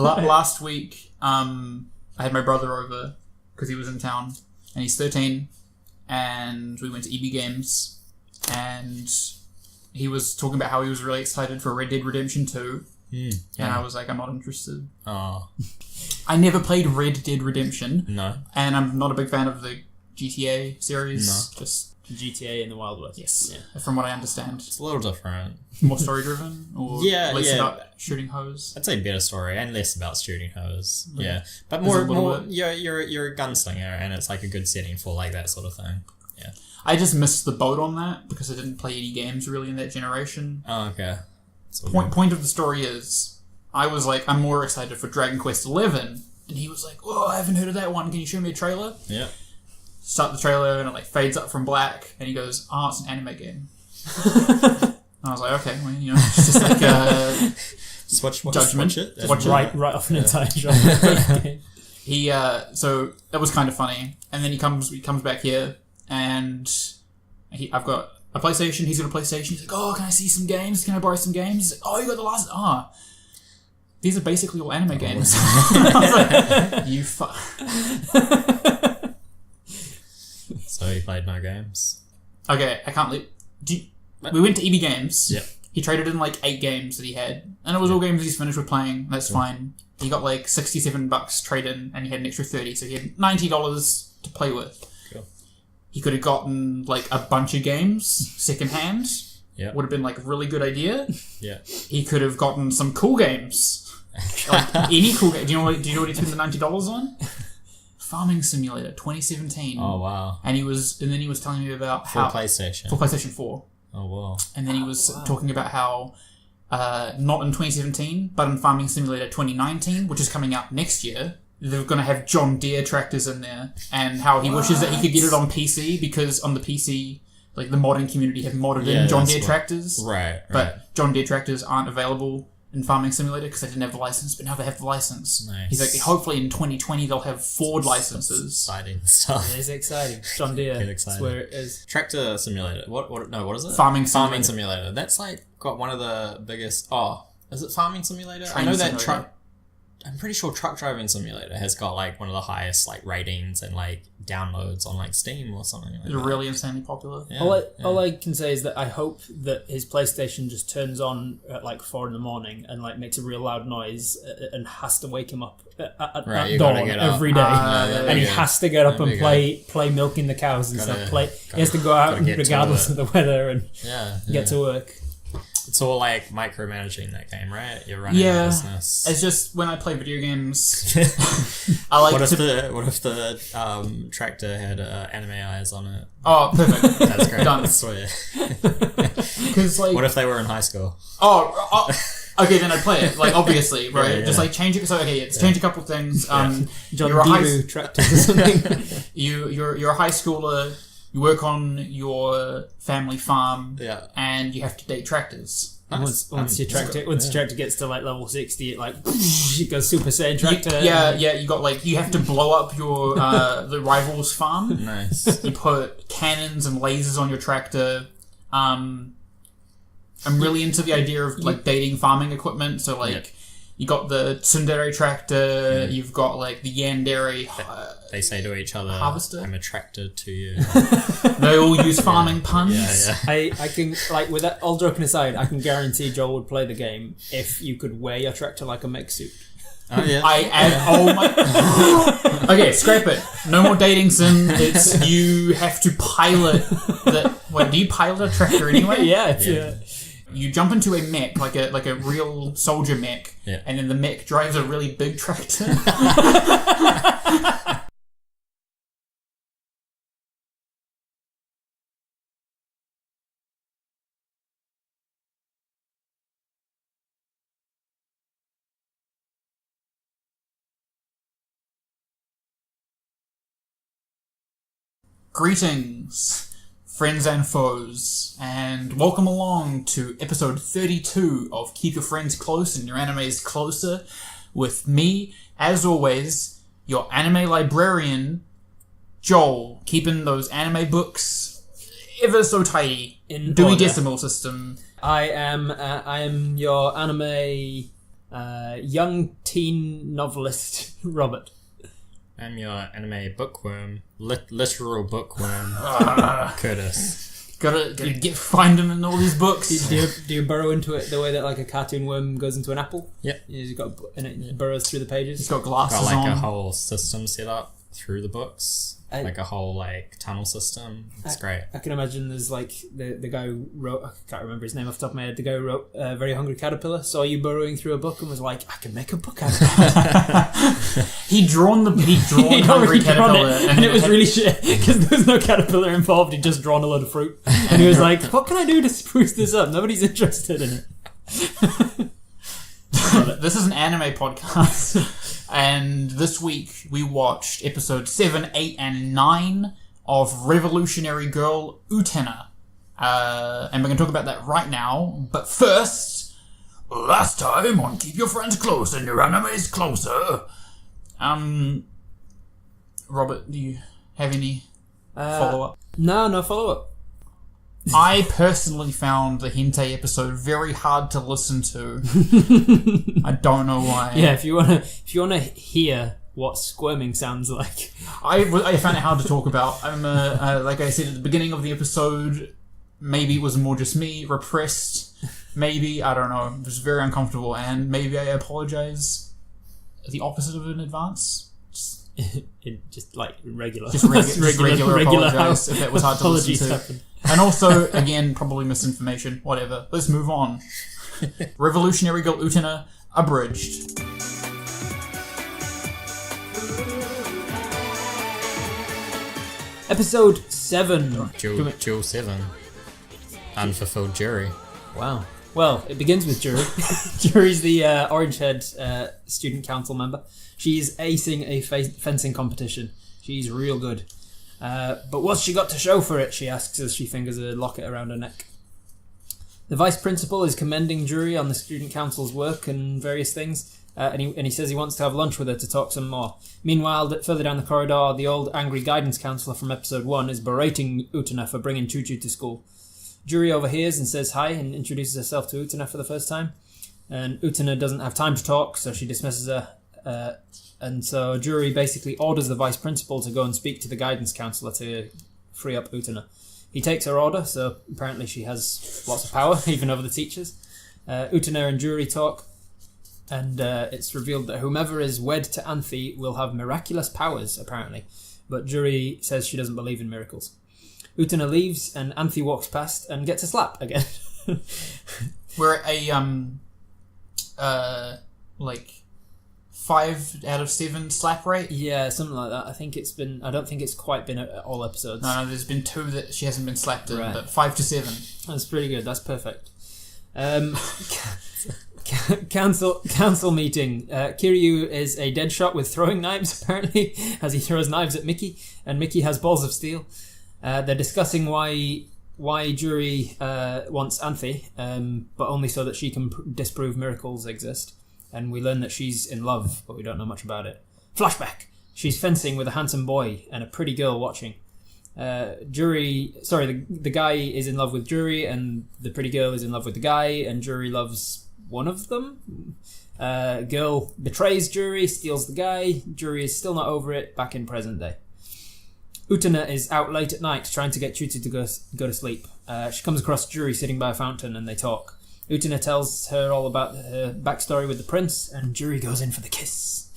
last week, I had my brother over because he was in town, and he's 13, and we went to EB Games, and he was talking about how he was really excited for Red Dead Redemption 2, and I was like, I'm not interested. Oh. I never played Red Dead Redemption. No. And I'm not a big fan of the GTA series. No. Just GTA in the Wild West. Yes, Yeah. from what I understand. It's a little different. More story-driven? Or less about shooting hoes? I'd say better story and less about shooting hose. Really? Yeah. But more you're a gunslinger and it's like a good setting for like that sort of thing. Yeah. I just missed the boat on that because I didn't play any games really in that generation. Oh, okay. Point of the story is, I was like, I'm more excited for Dragon Quest XI, and he was like, oh, I haven't heard of that one. Can you show me a trailer? Yeah. Start the trailer and it like fades up from black, and he goes, oh, it's an anime game. And I was like, okay, well, you know, it's just like judgment. Watch right off an entire genre. So that was kind of funny. And then he comes back here, and I've got a PlayStation, he's got a PlayStation. He's like, oh, can I see some games? Can I borrow some games? He's like, oh, you got the last... these are basically all anime games. I was like, you fuck. So he played no games? Okay, I can't leave... We went to EB Games. Yep. He traded in like 8 games that he had. And it was all games he's finished with playing. That's fine. He got like $67 trade in, and he had an extra $30, so he had $90 to play with. Cool. He could have gotten like a bunch of games secondhand. Yeah. Would have been like a really good idea. Yeah. He could have gotten some cool games. Like any cool game. Do you know what he spent the $90 on? Farming Simulator 2017. Oh wow. And then he was telling me about for PlayStation 4. Oh wow. And then he was talking about how not in 2017, but in Farming Simulator 2019, which is coming out next year, they're going to have John Deere tractors in there, and how he wishes that he could get it on PC, because on the PC, like the modding community have modded in John Deere tractors. Right. But John Deere tractors aren't available in Farming Simulator because they didn't have the license, but now they have the license. Nice. He's like, hopefully in 2020 they'll have Ford licenses. Exciting stuff. It is exciting. John Deere. That's where it is. Tractor Simulator. What is it? Farming Simulator. That's like got one of the biggest... Oh, is it Farming Simulator? Train I know that Simulator. truck... I'm pretty sure Truck Driving Simulator has got like one of the highest like ratings and like downloads on like Steam or something like It's that. really insanely popular. Yeah, all I can say is that I hope that his PlayStation just turns on at like 4 a.m. and like makes a real loud noise and has to wake him up at dawn every day, and he has to get up and play milking the cows and stuff. He has to go out regardless of the weather and get to work. It's all like micromanaging that game, right? You're running a business. It's just when I play video games, I like what if the tractor had anime eyes on it? Oh, perfect. That's great. Done. I swear. Because like, what if they were in high school? Okay, then I'd play it. Like, obviously, right? Yeah. Just like change it. So change a couple of things. You're a tractors or something. You're a high schooler. You work on your family farm, and you have to date tractors. Once your tractor gets to like level 60, it like it goes Super Saiyan tractor. You got like, you have to blow up your the rival's farm. Nice. You put cannons and lasers on your tractor. I'm really into the idea of like dating farming equipment. So like, you got the tsundere tractor. You've got like the yandere. They say to each other, harvester? I'm attracted to you. They all use farming puns. I can, like, with that, all joking aside, I can guarantee Joel would play the game if you could wear your tractor like a mech suit. Oh yeah. Oh my. Okay, scrap it. No more dating sim. It's you have to pilot the. Wait, do you pilot a tractor anyway? Yeah. You jump into a mech, like a real soldier mech, and then the mech drives a really big tractor. Greetings, friends and foes, and welcome along to episode 32 of Keep Your Friends Close and Your Animes Closer, with me, as always, your anime librarian, Joel, keeping those anime books ever so tidy in Dewey Decimal System. I am your anime young teen novelist Robert. I'm your anime bookworm, literal bookworm, Curtis. Gotta find him in all these books. Do you burrow into it the way that like a cartoon worm goes into an apple? Yep. And it burrows through the pages. He's got glasses got like on. a whole system set up through the books, like a whole like tunnel system. It's great. I can imagine there's like the guy who wrote, I can't remember his name off the top of my head, the guy who wrote Very Hungry Caterpillar saw you burrowing through a book and was like, I can make a book out of it. He'd drawn Hungry Caterpillar and it was really shit because there was no caterpillar involved. He'd just drawn a load of fruit and he was like, what can I do to spruce this up? Nobody's interested in it. This is an anime podcast, and this week we watched episodes 7, 8, and 9 of Revolutionary Girl Utena. And we're going to talk about that right now. But first, last time on Keep Your Friends Close and Your Enemies Closer. Robert, do you have any follow-up? No follow-up. I personally found the hentai episode very hard to listen to. I don't know why. Yeah, if you wanna hear what squirming sounds like, I found it hard to talk about. Like I said at the beginning of the episode, maybe it was more just me repressed. Maybe I don't know. It was very uncomfortable, and maybe I apologize. The opposite of in advance. Just like regular, regular apologize if that was hard to listen to. Happen. And also, again, probably misinformation. Whatever. Let's move on. Revolutionary Girl Utena, abridged. Episode 7. Jewel 7. Unfulfilled jury. Wow. Well, it begins with Jury. Jury's the orange-haired student council member. She's acing a fencing competition. She's real good. But what's she got to show for it, she asks as she fingers a locket around her neck. The vice principal is commending Jury on the student council's work and various things, and he says he wants to have lunch with her to talk some more. Meanwhile, further down the corridor, the old angry guidance counsellor from episode 1 is berating Utena for bringing Choo-Choo to school. Jury overhears and says hi and introduces herself to Utena for the first time. And Utena doesn't have time to talk, so she dismisses her. And so Jury basically orders the vice principal to go and speak to the guidance counsellor to free up Utena. He takes her order, so apparently she has lots of power, even over the teachers. Utena and Jury talk, and it's revealed that whomever is wed to Anthe will have miraculous powers, apparently. But Jury says she doesn't believe in miracles. Utena leaves, and Anthe walks past and gets a slap again. We're at 5 out of 7 slap rate? Yeah, something like that. I don't think it's quite been at all episodes. No, there's been 2 that she hasn't been slapped in, right. But 5 to 7. That's pretty good. That's perfect. Council meeting. Kiryu is a dead shot with throwing knives, apparently, as he throws knives at Mickey, and Mickey has balls of steel. They're discussing why Jury wants Anthe, but only so that she can disprove miracles exist. And we learn that she's in love, but we don't know much about it. Flashback! She's fencing with a handsome boy and a pretty girl watching. The guy is in love with Jury, and the pretty girl is in love with the guy, and Jury loves one of them. Girl betrays Jury, steals the guy. Jury is still not over it, back in present day. Utena is out late at night trying to get Choo-Choo to go to sleep. She comes across Jury sitting by a fountain, and they talk. Utena tells her all about her backstory with the prince, and Jury goes in for the kiss.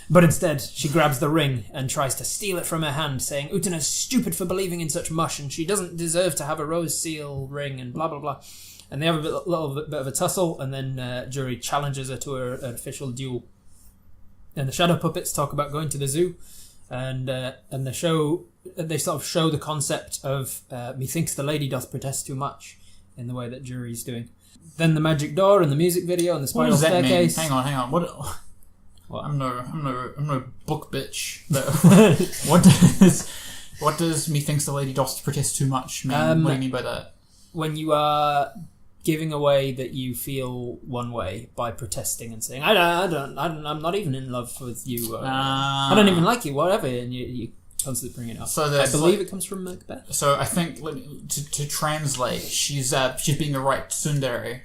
But instead, she grabs the ring and tries to steal it from her hand, saying Utena's stupid for believing in such mush, and she doesn't deserve to have a rose seal ring, and blah blah blah. And they have a little bit of a tussle, and then Jury challenges her to an official duel. And the shadow puppets talk about going to the zoo, and they sort of show the concept of methinks the lady doth protest too much in the way that Jury's doing. Then the magic door and the music video and the spiral staircase. Hang on. What? I'm no book bitch. But what does methinks the lady doth protest too much mean? What do you mean by that? When you are giving away that you feel one way by protesting and saying I'm not even in love with you. I don't even like you. Whatever, and you constantly bring it up. So I believe it comes from Macbeth. So I think to translate, she's being the right tsundere.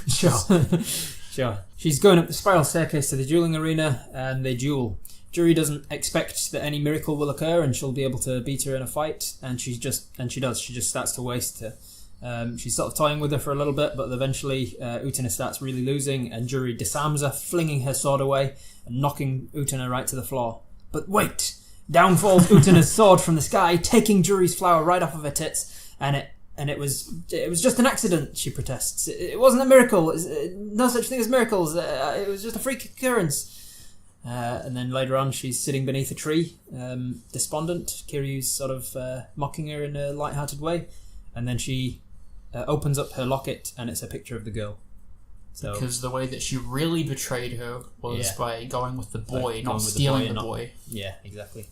Sure. Sure. She's going up the spiral staircase to the dueling arena, and they duel. Juri doesn't expect that any miracle will occur, and she'll be able to beat her in a fight, and she does. She just starts to waste her. She's sort of toying with her for a little bit, but eventually Utena starts really losing, and Juri disarms her, flinging her sword away and knocking Utena right to the floor. But wait! Down falls Utena's sword from the sky, taking Juri's flower right off of her tits, and it was just an accident, she protests. It wasn't a miracle. No such thing as miracles. It was just a freak occurrence. And then later on, she's sitting beneath a tree, despondent. Kiryu's sort of mocking her in a light-hearted way, and then she opens up her locket, and it's a picture of the girl. So, because the way that she really betrayed her was by going with the boy, not stealing the boy. Yeah, exactly.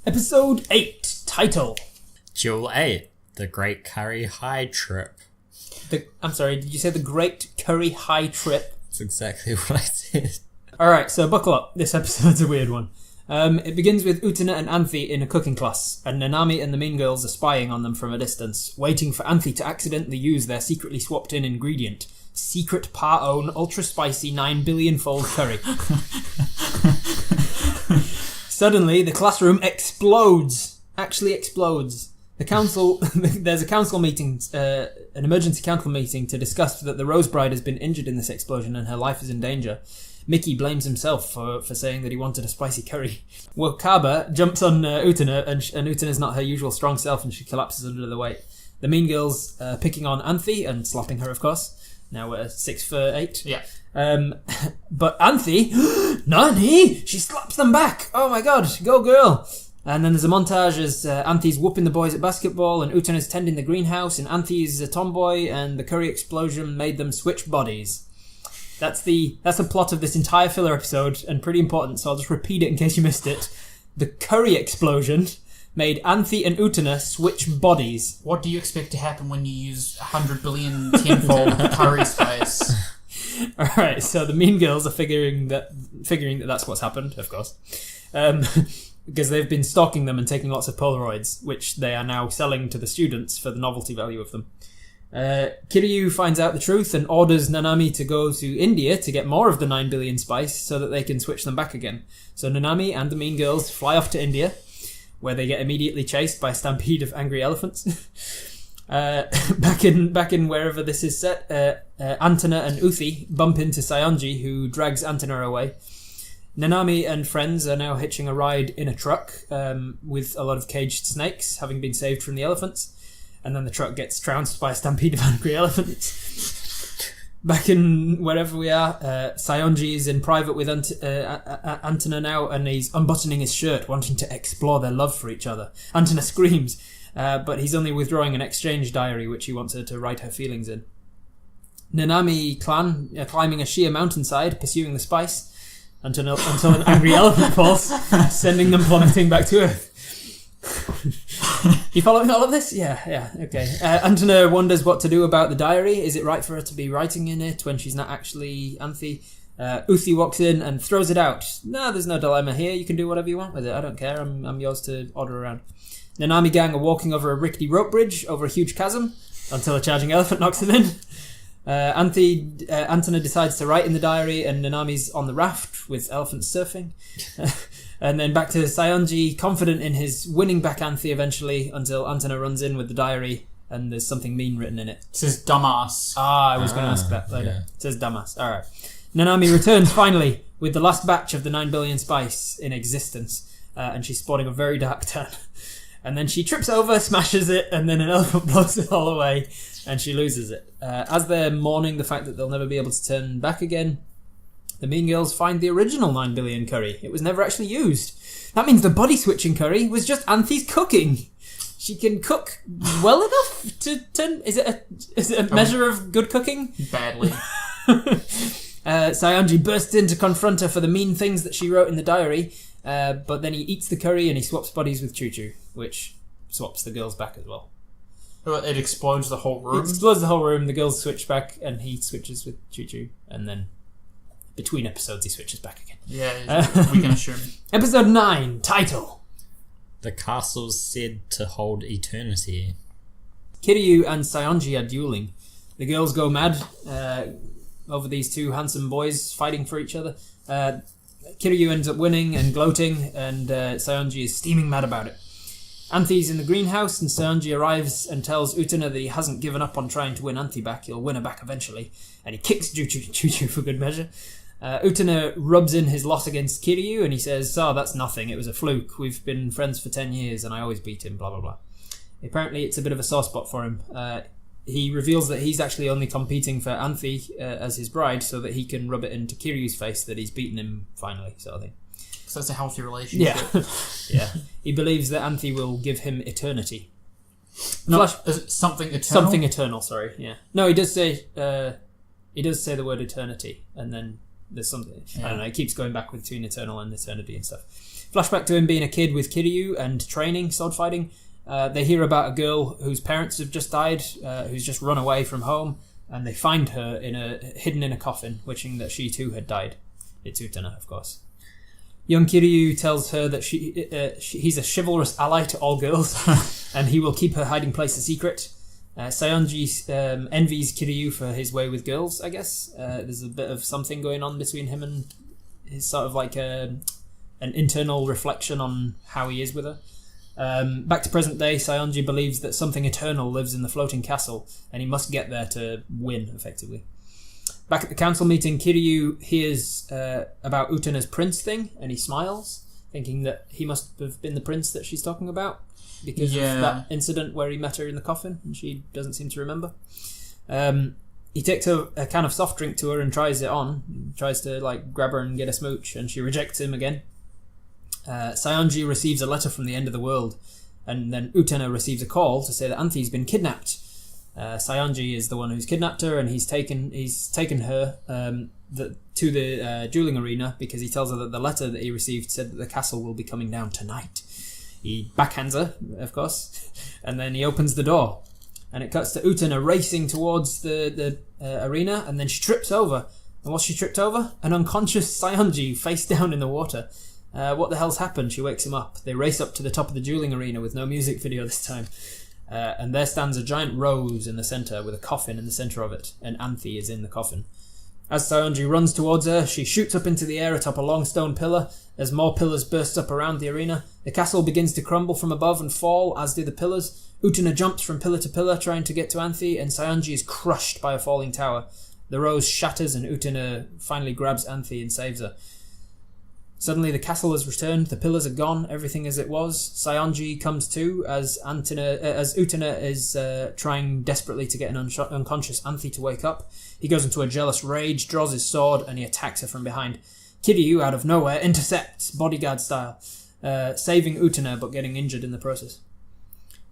Episode 8, title. Duel 8, The Great Curry High Trip. I'm sorry, did you say the Great Curry High Trip? That's exactly what I said. Alright, so buckle up. This episode's a weird one. It begins with Utena and Anthy in a cooking class, and Nanami and the mean girls are spying on them from a distance, waiting for Anthy to accidentally use their secretly swapped-in ingredient. Secret Pa-own ultra-spicy 9 billion-fold curry. Suddenly, the classroom explodes. Actually explodes. There's a council meeting, an emergency council meeting to discuss that the Rose Bride has been injured in this explosion and her life is in danger. Mickey blames himself for saying that he wanted a spicy curry. Wakaba jumps on Utena, and Utena's not her usual strong self, and she collapses under the weight. The mean girls picking on Anthy and slapping her, of course. Now we're 6'8". Yeah. But Anthy, Nani? She slaps them back. Oh my god, go girl. And then there's a montage as Anthy's whooping the boys at basketball, and Utena's tending the greenhouse, and Anthy's a tomboy, and the curry explosion made them switch bodies. That's the plot of this entire filler episode, and pretty important, so I'll just repeat it in case you missed it. The curry explosion made Anthy and Utena switch bodies. What do you expect to happen when you use 100 billion tenfold curry spice? Alright, so the mean girls are figuring that that's what's happened, of course. Because they've been stalking them and taking lots of Polaroids, which they are now selling to the students for the novelty value of them. Kiryu finds out the truth and orders Nanami to go to India to get more of the 9 billion spice so that they can switch them back again. So Nanami and the mean girls fly off to India, where they get immediately chased by a stampede of angry elephants. Back in wherever this is set, Antena and Uthi bump into Sayonji, who drags Antena away. Nanami and friends are now hitching a ride in a truck with a lot of caged snakes, having been saved from the elephants. And then the truck gets trounced by a stampede of angry elephants. Back in wherever we are, Sayonji is in private with Antena now, and he's unbuttoning his shirt, wanting to explore their love for each other. Antena screams, but he's only withdrawing an exchange diary, which he wants her to write her feelings in. Nanami clan climbing a sheer mountainside, pursuing the spice, until an angry elephant falls, sending them plummeting back to Earth. You following all of this? Yeah, okay. Antena wonders what to do about the diary. Is it right for her to be writing in it when she's not actually Anthy? Uthi walks in and throws it out. No, there's no dilemma here. You can do whatever you want with it. I don't care. I'm yours to order around. Nanami gang are walking over a rickety rope bridge over a huge chasm until a charging elephant knocks them in. Antena decides to write in the diary, and Nanami's on the raft with elephants surfing. And then back to Sayonji, confident in his winning back Anthy eventually, until Antena runs in with the diary and there's something mean written in it. It says dumbass. I was going to ask that later. Yeah. It says dumbass. Alright. Nanami returns finally with the last batch of the 9 billion spice in existence, and she's sporting a very dark tan. And then she trips over, smashes it, and then an elephant blows it all away, and she loses it. As they're mourning the fact that they'll never be able to turn back again, the mean girls find the original 9 billion curry. It was never actually used. That means the body switching curry was just Anthy's cooking. She can cook well enough to turn... Is it a measure of good cooking? Badly. Sayonji bursts in to confront her for the mean things that she wrote in the diary, but then he eats the curry and he swaps bodies with Choo-Choo, which swaps the girls back as well. It explodes the whole room? It explodes the whole room, the girls switch back, and he switches with Choo-Choo, and then between episodes he switches back again. Yeah, we can assume. Episode 9, title. The castle's said to hold eternity. Kiryu and Sayonji are dueling. The girls go mad. over these two handsome boys fighting for each other. Kiryu ends up winning and gloating, and Saionji is steaming mad about it. Anthy's in the greenhouse, and Saionji arrives and tells Utena that he hasn't given up on trying to win Anthy back. He'll win her back eventually, and he kicks Choo-Choo for good measure. Utena rubs in his loss against Kiryu, and he says, "Oh, that's nothing. It was a fluke. We've been friends for 10 years, and I always beat him, blah, blah, blah." Apparently, it's a bit of a sore spot for him. He reveals that he's actually only competing for Anthy as his bride so that he can rub it into Kiryu's face that he's beaten him finally, sort of thing. So that's a healthy relationship. Yeah. He believes that Anthy will give him eternity. Something eternal? Something eternal, sorry, yeah. No, he does say the word eternity, and then there's something, I don't know, it keeps going back between eternal and eternity and stuff. Flashback to him being a kid with Kiryu and training, sword fighting. They hear about a girl whose parents have just died, who's just run away from home, and they find her hidden in a coffin, wishing that she too had died. It's Utena, of course. Young Kiryu tells her that he's a chivalrous ally to all girls, and he will keep her hiding place a secret. Saionji envies Kiryu for his way with girls, I guess. There's a bit of something going on between him and his sort of like an internal reflection on how he is with her. Back to present day, Saionji believes that something eternal lives in the floating castle, and he must get there to win, effectively. Back at the council meeting, Kiryu hears about Utena's prince thing, and he smiles, thinking that he must have been the prince that she's talking about, because of that incident where he met her in the coffin, and she doesn't seem to remember. He takes a can of soft drink to her and tries it on, tries to like grab her and get a smooch, and she rejects him again. Saionji receives a letter from the end of the world, and then Utena receives a call to say that Anthy's been kidnapped. Saionji is the one who's kidnapped her, and he's taken her to the dueling arena because he tells her that the letter that he received said that the castle will be coming down tonight. He backhands her, of course, and then he opens the door, and it cuts to Utena racing towards the arena, and then she trips over. And what's she tripped over? An unconscious Saionji face down in the water. What the hell's happened? She wakes him up. They race up to the top of the dueling arena with no music video this time. And there stands a giant rose in the centre with a coffin in the centre of it, and Anthy is in the coffin. As Saionji runs towards her, she shoots up into the air atop a long stone pillar. As more pillars burst up around the arena, the castle begins to crumble from above and fall, as do the pillars. Utena jumps from pillar to pillar trying to get to Anthy, and Saionji is crushed by a falling tower. The rose shatters and Utena finally grabs Anthy and saves her. Suddenly the castle has returned, the pillars are gone, everything as it was. Saionji comes to as Utena is trying desperately to get an unconscious Anthy to wake up. He goes into a jealous rage, draws his sword, and he attacks her from behind. Kiryu, out of nowhere, intercepts, bodyguard style, saving Utena but getting injured in the process.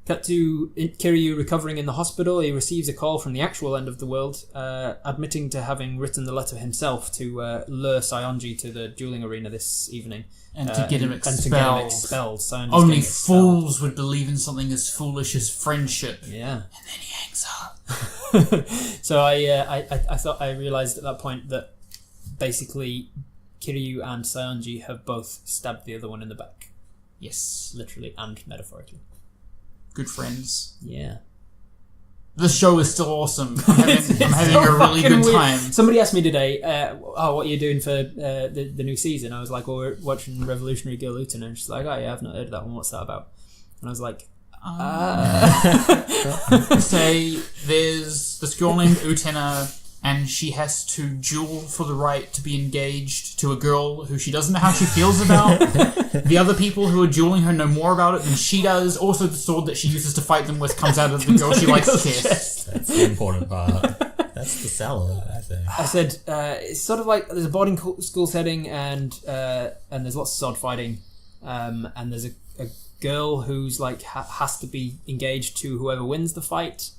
Cut to Kiryu recovering in the hospital. He receives a call from the actual end of the world, admitting to having written the letter himself to lure Saionji to the dueling arena this evening. And to get him expelled. Only fools would believe in something as foolish as friendship. Yeah. And then he hangs up. So I realised at that point that basically Kiryu and Saionji have both stabbed the other one in the back. Yes. Literally and metaphorically. Good friends. Yeah. This show is still awesome. I'm having a really good time. Somebody asked me today, what are you doing for the new season? I was like, well, we're watching Revolutionary Girl Utena. And she's like, oh yeah, I've not heard of that one. What's that about? And I was like, Say there's this girl named Utena, and she has to duel for the right to be engaged to a girl who she doesn't know how she feels about. The other people who are dueling her know more about it than she does. Also, the sword that she uses to fight them with comes out of the girl she likes to kiss. That's the important part. That's the seller, I think. I said, it's sort of like there's a boarding school setting, and there's lots of sword fighting, and there's a girl who's like has to be engaged to whoever wins the fight.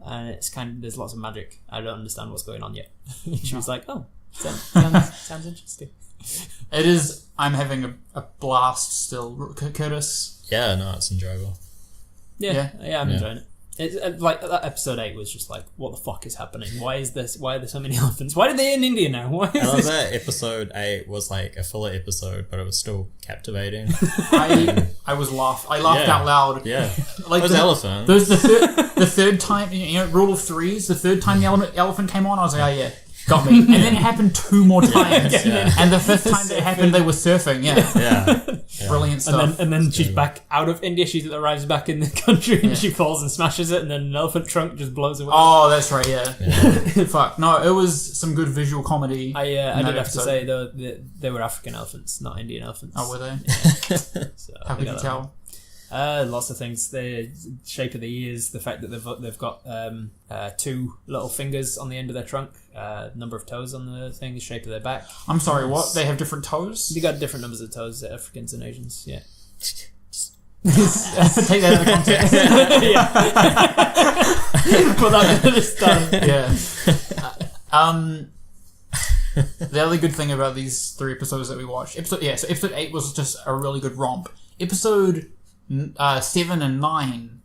And it's there's lots of magic. I don't understand what's going on yet. She was like, oh, sounds interesting. It is. I'm having a blast still. Curtis? Yeah, no, it's enjoyable. Yeah, I'm enjoying it. It's like that episode 8 was just like, what the fuck is happening? Why are there so many elephants? Why are they in India now? Why is I love that episode 8 was like a filler episode, but it was still captivating. I laughed out loud. Yeah, like those elephants. The third time, rule of threes. The third time the elephant came on, I was like, oh yeah. got me. And then it happened 2 more times. And the 5th time that it happened, they were surfing. Yeah. Brilliant stuff. And then she's back out of India. She arrives back in the country and she falls and smashes it, and then an elephant trunk just blows away. Oh, that's right, yeah. Fuck. No, it was some good visual comedy. I did have to say, though, they were African elephants, not Indian elephants. Oh, were they? Yeah. So, how could you tell? Lots of things. The shape of the ears, the fact that they've got 2 little fingers on the end of their trunk, number of toes on the thing, the shape of their back. I'm sorry, what? They have different toes? They got different numbers of toes, Africans and Asians, yeah. Take that out of context. Put that at the start. The other good thing about these 3 episodes that we watched, so episode 8 was just a really good romp. Episode 7 and 9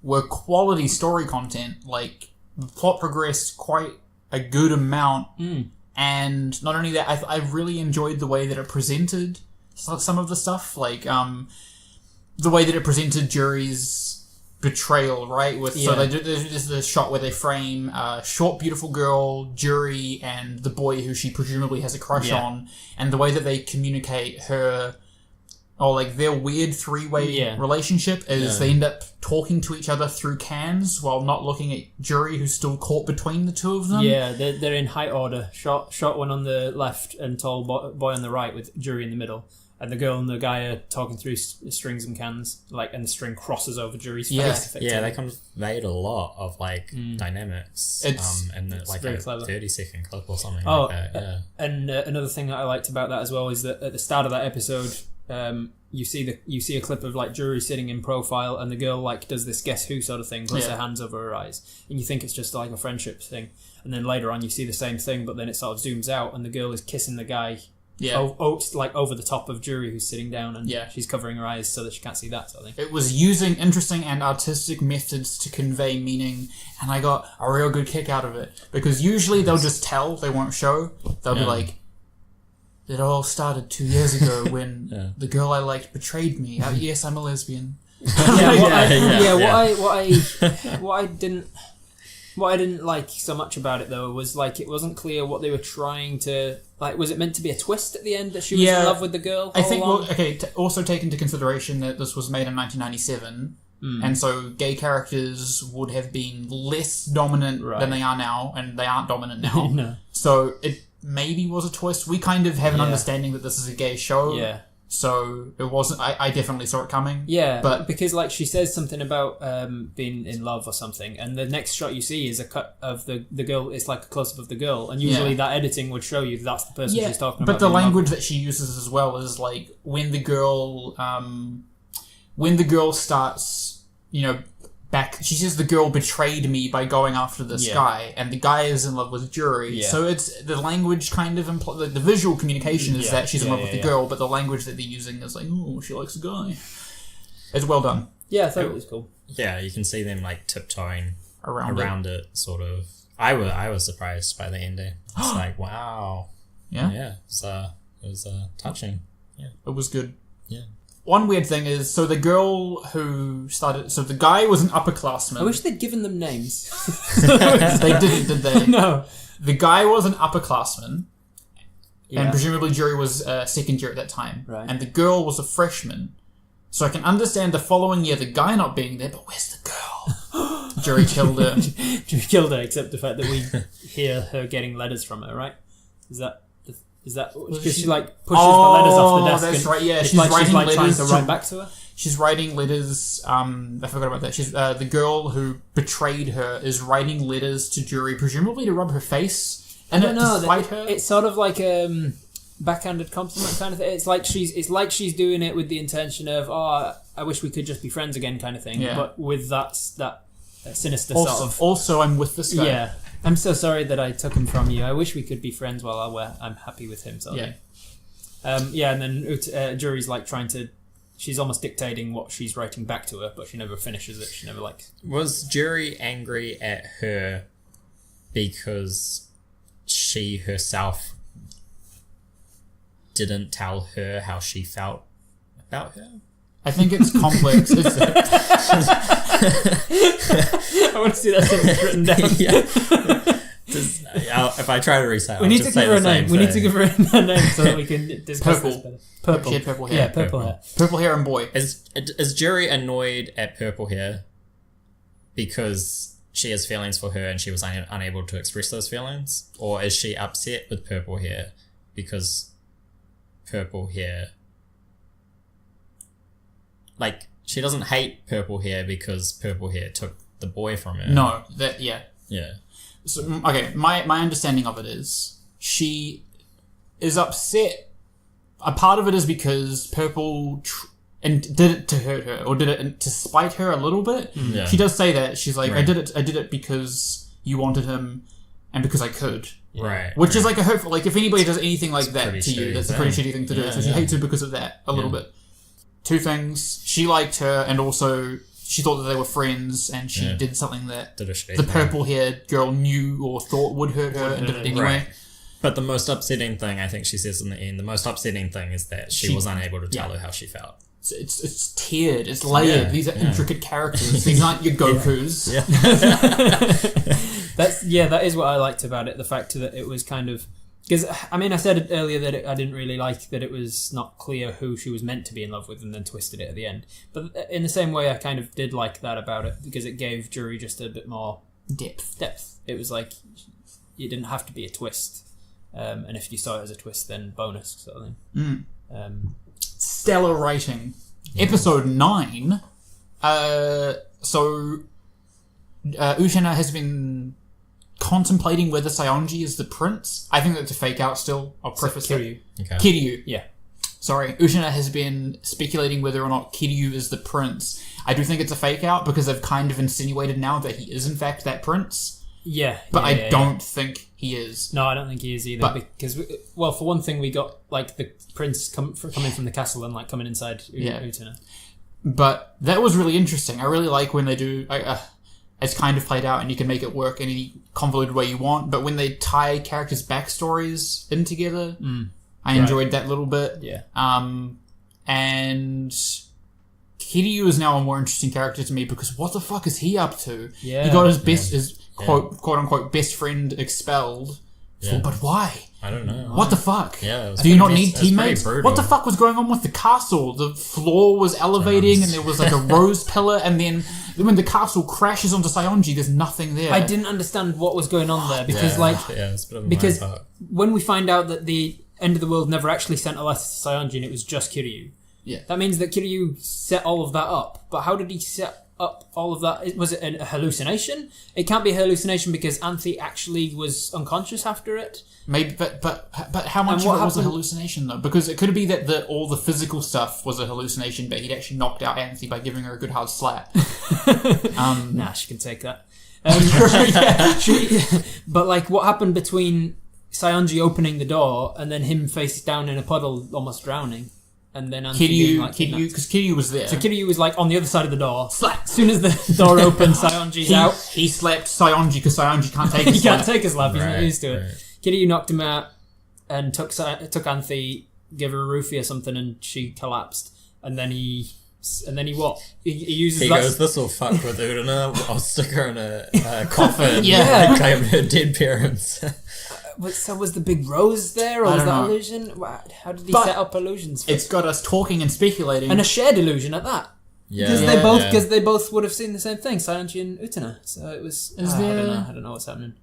were quality story content. Like, the plot progressed quite a good amount, and not only that, I really enjoyed the way that it presented some of the stuff, like the way that it presented Juri's betrayal, right? So there's the shot where they frame a short, beautiful girl, Juri, and the boy who she presumably has a crush on, and the way that they communicate her, their weird 3-way relationship is they end up talking to each other through cans while not looking at Juri, who's still caught between the 2 of them. Yeah, they're in height order. Short one on the left and tall boy on the right with Juri in the middle. And the girl and the guy are talking through strings and cans, and the string crosses over Juri's face. Yeah, they conveyed a lot of dynamics. It's and it's like very a clever. 30-second clip or something like that. Yeah. And another thing that I liked about that as well is that at the start of that episode, you see a clip of Juri sitting in profile, and the girl does this guess who sort of thing, puts her hands over her eyes, and you think it's just a friendship thing, and then later on you see the same thing, but then it sort of zooms out, and the girl is kissing the guy. Over the top of Juri, who's sitting down, and she's covering her eyes so that she can't see that sort of thing. It was using interesting and artistic methods to convey meaning, and I got a real good kick out of it. Because usually they'll just tell, they won't show. They'll be like, it all started 2 years ago when the girl I liked betrayed me. Yes, I'm a lesbian. What I didn't like so much about it, though, was it wasn't clear what they were trying to... was it meant to be a twist at the end that she was in love with the girl? I think, also take into consideration that this was made in 1997, and so gay characters would have been less dominant than they are now, and they aren't dominant now. No. So it maybe was a twist. We kind of have an understanding that this is a gay show. Yeah. So it wasn't. I definitely saw it coming. Yeah, but because she says something about being in love or something, and the next shot you see is a cut of the girl. It's like a close up of the girl, and usually that editing would show you that's the person she's talking about. But the language that she uses as well is when the girl starts, back. She says the girl betrayed me by going after this guy, and the guy is in love with Juri. Yeah. So it's the language kind of the visual communication is that she's in love with the girl, but the language that they're using is oh, she likes a guy. It's well done. Yeah, I thought it was cool. Yeah, you can see them tiptoeing around it, sort of. I was surprised by the ending. It's wow. Yeah. Yeah. It was touching. Yeah. It was good. Yeah. One weird thing is, the girl who started... So the guy was an upperclassman. I wish they'd given them names. They didn't, did they? No. The guy was an upperclassman, and presumably Juri was a second year at that time. Right. And the girl was a freshman. So I can understand the following year the guy not being there, but where's the girl? Juri killed her. Juri killed her, except the fact that we hear her getting letters from her, right? Is that because she pushes the letters off the desk? That's right. Yeah, she's writing letters trying to write back to her. She's writing letters. I forgot about that. She's the girl who betrayed her is writing letters to Juri, presumably to rub her face and to spite her. It's sort of like backhanded compliment kind of thing. It's like she's doing it with the intention of I wish we could just be friends again kind of thing. Yeah. But with that sinister sort of. Also, I'm with this guy. Yeah. I'm so sorry that I took him from you. I wish we could be friends while I'm happy with him. And then Juri's trying to... She's almost dictating what she's writing back to her, but she never finishes it. She never Was Juri angry at her because she herself didn't tell her how she felt about her? I think it's complex. I want to see that sentence written down. If I try to reset, we need to give her a name. We need to give her a name so that we can discuss this better. Purple. She had purple hair. Yeah, purple hair. Purple hair and boy. Is Juri annoyed at purple hair because she has feelings for her and she was unable to express those feelings? Or is she upset with purple hair because purple hair... Like, she doesn't hate purple hair because purple hair took the boy from her. No, that, yeah. Yeah. So, okay, my understanding of it is she is upset. A part of it is because Purple and did it to hurt her, or did it to spite her a little bit. Yeah. She does say that. She's like, Right. I did it because you wanted him and because I could. Right. Which is like a hurtful, like if anybody does anything like It's that pretty to you, shitty that's a thing. pretty shitty thing to do. Yeah, So she yeah. hates her because of that a little bit. Two things. She liked her and also she thought that they were friends and she did something that Did a shitty the thing. purple haired girl knew or thought would hurt her and did it anyway. Right. But the most upsetting thing, I think she says in the end, the most upsetting thing is that she was unable to tell her how she felt. It's tiered, it's layered. Yeah, These are intricate characters. These aren't your Gokus. Yeah. That is what I liked about it. The fact that it was kind of... Because, I mean, I said earlier that I didn't really like that it was not clear who she was meant to be in love with and then twisted it at the end. But in the same way, I kind of did like that about it because it gave Juri just a bit more depth. It was like, it didn't have to be a twist. And if you saw it as a twist, then bonus sort of thing. Stellar rating. Episode 9. So, Utena has been contemplating whether Saionji is the prince. I think that's a fake out still. I'll preface that. Kiryu. Okay. Kiryu. Yeah. Sorry. Utena has been speculating whether or not Kiryu is the prince. I do think it's a fake out because they've kind of insinuated now that he is in fact that prince. Yeah. But I don't think he is. No, I don't think he is either. Because, well, for one thing, we got like the prince coming from the castle and like coming inside Utena. But that was really interesting. I really like when they do... it's kind of played out and you can make it work in any convoluted way you want. But when they tie characters' backstories in together, I enjoyed that little bit. Yeah. And Kiryu is now a more interesting character to me because what the fuck is he up to? Yeah. He got his quote unquote best friend expelled. Yeah. But why? I don't know. What the fuck? Yeah, Do you not need pretty teammates? brutal. What the fuck was going on with the castle? The floor was elevating and there was like a rose pillar and then when the castle crashes onto Saionji, there's nothing there. I didn't understand what was going on there because it's a bit of a because mind fuck. when we find out that the end of the world never actually sent a letter to Saionji and it was just Kiryu. Yeah. That means that Kiryu set all of that up. But how did he set up all of that? Was it a hallucination? It can't be a hallucination because Anthe actually was unconscious after it. Maybe, but how much of it was a hallucination though? Because it could be that all the physical stuff was a hallucination, but he'd actually knocked out Anthe by giving her a good hard slap. Nah, she can take that. But like, what happened between Saionji opening the door and then him face down in a puddle, almost drowning, and then Anthe being like Kiryu, because Kiryu was there. So Kiryu was like on the other side of the door. Slap! As soon as the door opened, Saionji's out. He slapped Saionji because Saionji can't take a He slap. can't take a slap. He's not used to it. Right. Kiryu knocked him out and took Anthe, gave her a roofie or something, and she collapsed. And then he what? He uses He that. goes, this will fuck with Utena. I'll stick her in a coffin. Yeah. And claim her dead parents. So was the big rose there, or I was don't that know. illusion? How did he But set up illusions? It's got us talking and speculating. And a shared illusion at that. Yeah. Because they both would have seen the same thing, Saionji and Utena. So it was. I don't know what's happening.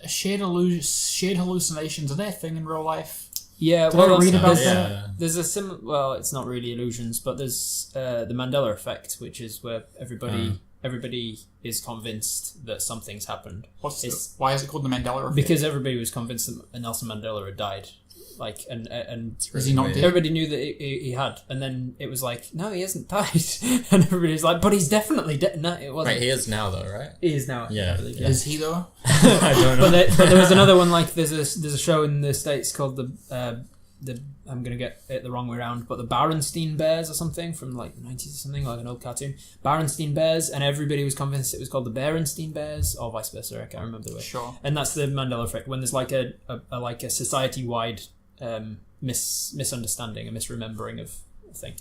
Shared hallucinations, are they a thing in real life? Yeah, Did I read about yeah. that? There's a well, it's not really illusions, but there's the Mandela effect, which is where everybody is convinced that something's happened. Why is it called the Mandela effect? Because everybody was convinced that Nelson Mandela had died. Like, and is he not dead? everybody knew that he had, and then it was like, no, he hasn't died, and everybody's like, but he's definitely dead. No, it wasn't. Right, he is now though, right? He is now. Yeah. I believe, Is he though? I don't know. But there was another one, like there's a show in the States called the I'm gonna get it the wrong way around, but the Berenstain Bears or something from like the 90s or something, like an old cartoon. Berenstain Bears, and everybody was convinced it was called the Berenstain Bears, or vice versa. I can't remember the way. Sure. And that's the Mandela effect, when there's like a society wide misunderstanding, a misremembering of a thing.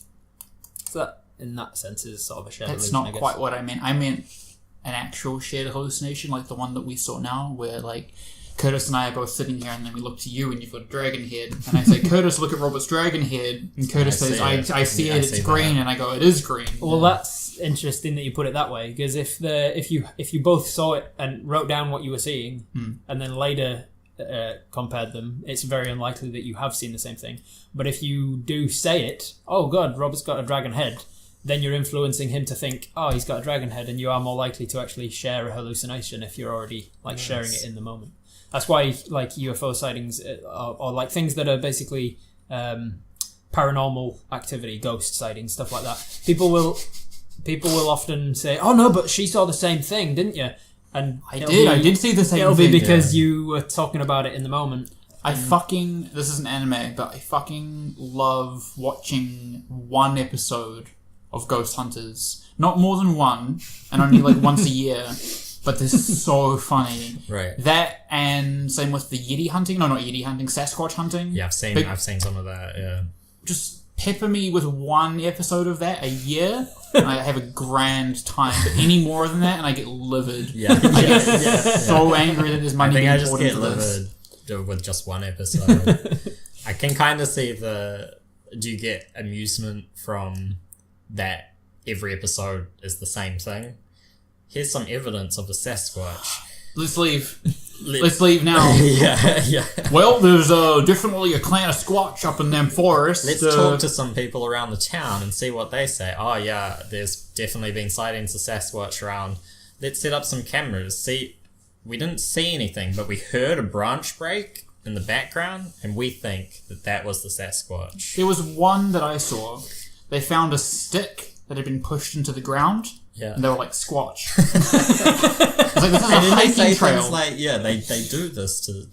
So that, in that sense, is sort of a shared That's illusion, I not guess. quite what I meant. I meant an actual shared hallucination, like the one that we saw now, where like Curtis and I are both sitting here, and then we look to you, and you've got a dragon head, and I say, Curtis, look at Robert's dragon head, and Curtis says, I see it, it's green, and I go, it is green. Well, that's interesting that you put it that way, because if you both saw it and wrote down what you were seeing, and then later compared them, it's very unlikely that you have seen the same thing. But if you do say it, oh god, Robert's got a dragon head, then you're influencing him to think, oh, he's got a dragon head, and you are more likely to actually share a hallucination if you're already sharing it in the moment. That's why like UFO sightings or like things that are basically paranormal activity, ghost sightings, stuff like that. People will often say, "Oh no, but she saw the same thing, didn't you?" And I did see the same thing. It'll be because you were talking about it in the moment. This is an anime, but I fucking love watching one episode of Ghost Hunters. Not more than one, and only like once a year. But this is so funny. Right. That, and same with the Yeti hunting. No, not Yeti hunting. Sasquatch hunting. Yeah, I've seen some of that. Yeah. Just pepper me with one episode of that a year, and I have a grand time. But any more than that, and I get livid. Yeah. I get so angry that there's money being poured into this. I just get livid with just one episode. I can kind of see do you get amusement from that? Every episode is the same thing. Here's some evidence of a Sasquatch. Let's leave. Let's leave now. yeah. Well, there's definitely a clan of Squatch up in them forests. Let's talk to some people around the town and see what they say. Oh yeah, there's definitely been sightings of Sasquatch around. Let's set up some cameras. See, we didn't see anything, but we heard a branch break in the background, and we think that was the Sasquatch. There was one that I saw. They found a stick that had been pushed into the ground. Yeah. And they were like, Squatch. It's like, this is a hiking trail. Things like, they do this to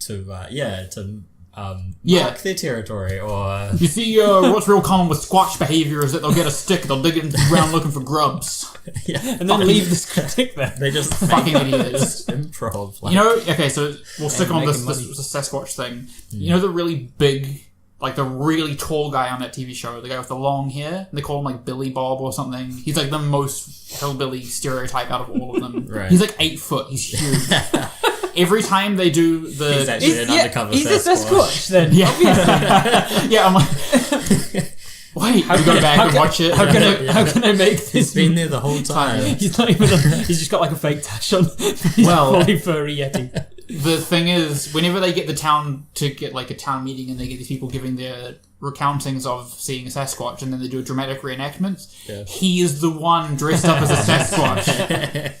mark their territory, or... You see, what's real common with Squatch behaviour is that they'll get a stick, they'll dig it into the ground looking for grubs. Yeah. And then leave the stick there. They just fucking idiots. Improv. You know, okay, so we'll stick on this Sasquatch thing. You know the really big... Like the really tall guy on that TV show, the guy with the long hair, they call him like Billy Bob or something. He's like the most hillbilly stereotype out of all of them. Right. He's like 8 foot. He's huge. Every time they do the... He's actually an undercover Sasquatch. He's a Sasquatch then. Yeah. Yeah, I'm like... Wait, you go back and watch it. How can I make this? He's been there the whole time. He's not even... He's just got like a fake tash on. He's a fully furry Yeti. The thing is, whenever they get the town to get like a town meeting and they get these people giving their recountings of seeing a Sasquatch and then they do a dramatic reenactment, he is the one dressed up as a Sasquatch.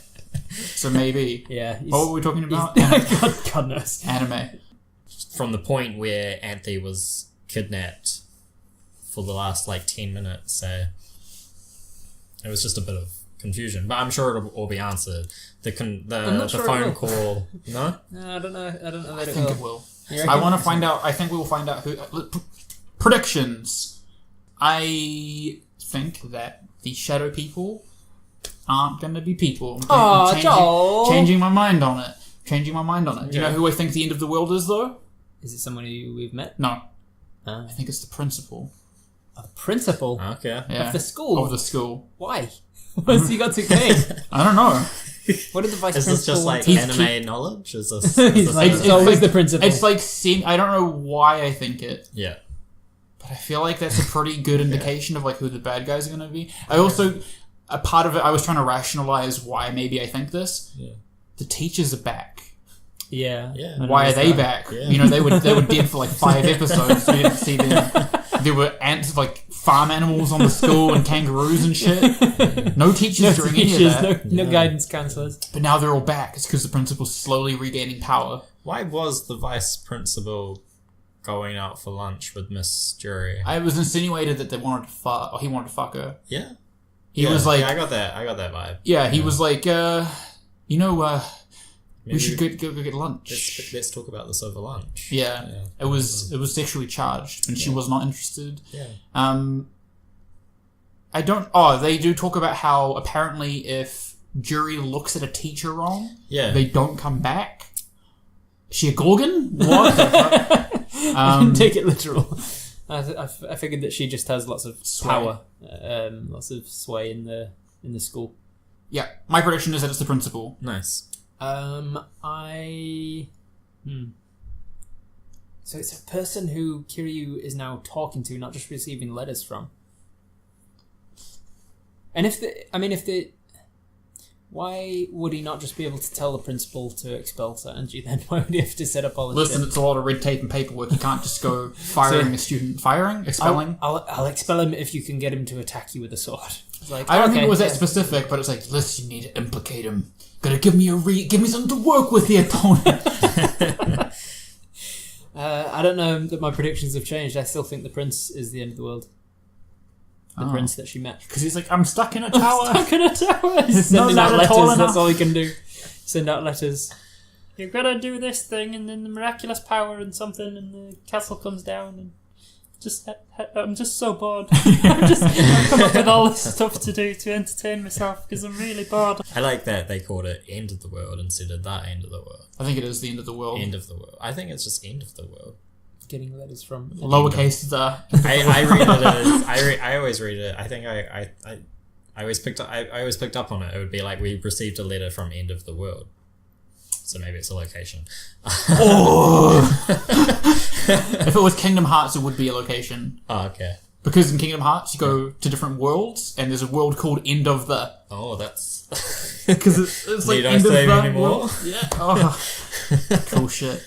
So maybe. Yeah. What were we talking about? God knows. Anime. From the point where Anthe was kidnapped for the last like 10 minutes, so it was just a bit of confusion, but I'm sure it'll all be answered. The phone call. No, I don't know. I think it will. I want to find out. I think we will find out who. Predictions. I think that the shadow people aren't going to be people. Changing my mind on it. Do you know who I think the end of the world is, though? Is it someone who we've met? No. I think it's the principal. The principal? Okay. Yeah. Of the school? Of the school. Why? What's he got to gain? I don't know. What did the vice principal... Is this just like anime knowledge? Is this... He's always the principal. It's like... I don't know why I think it. Yeah. But I feel like that's a pretty good indication of like who the bad guys are going to be. I also... A part of it, I was trying to rationalize why maybe I think this. Yeah. The teachers are back. Yeah. Why are they back? Yeah. You know, they were dead for like 5 episodes. We didn't see them. There were ants, like farm animals on the school and kangaroos and shit. No teachers during any of that. No guidance counsellors. But now they're all back. It's because the principal's slowly regaining power. Why was the vice principal going out for lunch with Miss Jury? I was insinuated that they wanted to fuck, or he wanted to fuck her. Yeah. He was like... Yeah, I got that vibe. Yeah, he was like, we should go get lunch. Let's talk about this over lunch. Yeah. It was sexually charged, and she was not interested. Yeah. They do talk about how apparently if Jury looks at a teacher wrong, they don't come back. Is she a Gorgon? What? I didn't take it literal. I figured that she just has lots of power, lots of sway in the school. Yeah, my prediction is that it's the principal. Nice. So it's a person who Kiryu is now talking to, not just receiving letters from. And why would he not just be able to tell the principal to expel Sanji then? Why would he have to set up all this shit? Listen, it's a lot of red tape and paperwork. You can't just go firing a student. Firing? Expelling? I'll expel him if you can get him to attack you with a sword. Like, I don't think it was that specific, but it's like, listen, you need to implicate him. Gotta give me something to work with here, Tony. I don't know that my predictions have changed. I still think the prince is the end of the world. The prince that she met. Because he's like, I'm stuck in a tower. Sending out letters, that's all he can do. Send out letters. You've got to do this thing, and then the miraculous power and something, and the castle comes down, and I'm just so bored. I've come up with all this stuff to do to entertain myself, because I'm really bored. I like that they called it End of the World instead of The End of the World. I think it is the end of the world. End of the world. I think it's just End of the World. Getting letters from lowercase the. I read it as I always read it. I think I always picked up. I always picked up on it. It would be like, we received a letter from End of the World. So maybe it's a location. Oh! If it was Kingdom Hearts, it would be a location. Oh, okay. Because in Kingdom Hearts, you go to different worlds, and there's a world called End of the. Oh, that's because it's like End of the anymore. World. Yeah. Oh. Cool shit.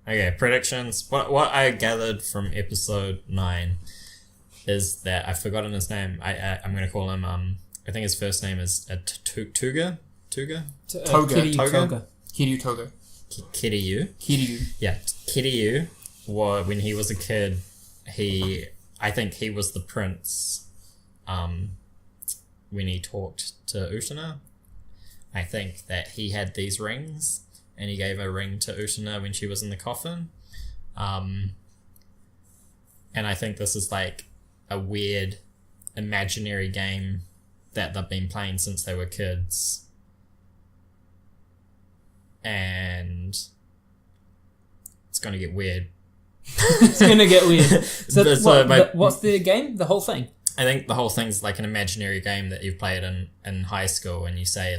Okay, predictions. What I gathered from episode 9 is that I've forgotten his name. I'm going to call him. I think his first name is Toga. Toga. Kiryu Toga. Kiryu. Yeah, Kiryu. When he was a kid, I think he was the prince. When he talked to Utena, I think that he had these rings. And he gave a ring to Utena when she was in the coffin. And I think this is like a weird imaginary game that they've been playing since they were kids. And it's going to get weird. It's going to get weird. So what's the game? The whole thing? I think the whole thing's like an imaginary game that you've played in high school, and you say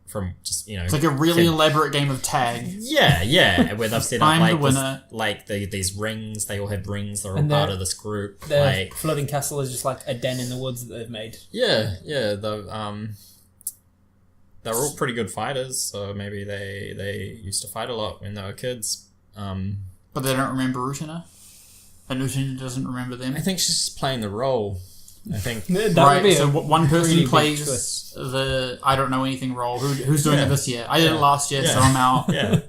from just, it's like a really elaborate game of tag. Yeah, where they've set up the winner. These rings. They all have rings. They're all part of this group. The floating castle is just like a den in the woods that they've made. Yeah. They're all pretty good fighters, so maybe they used to fight a lot when they were kids. But they don't remember Utena. And Utena doesn't remember them. I think she's just playing the role. I think so one person really plays the I don't know anything role. Who's doing it this year? I did it last year, so I'm out. Yeah.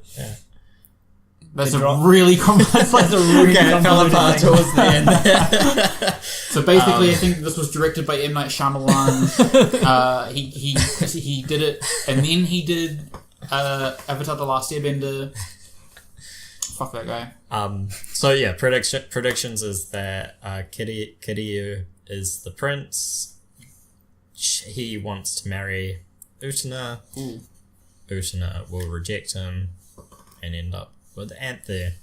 That's a really complex. It fell apart towards the end. So basically, I think this was directed by M. Night Shyamalan. He did it, and then he did Avatar: The Last Airbender. Fuck that guy. So yeah, predictions is that Kiryu is the prince. He wants to marry Utena. Ooh. Utena will reject him and end up with Anther.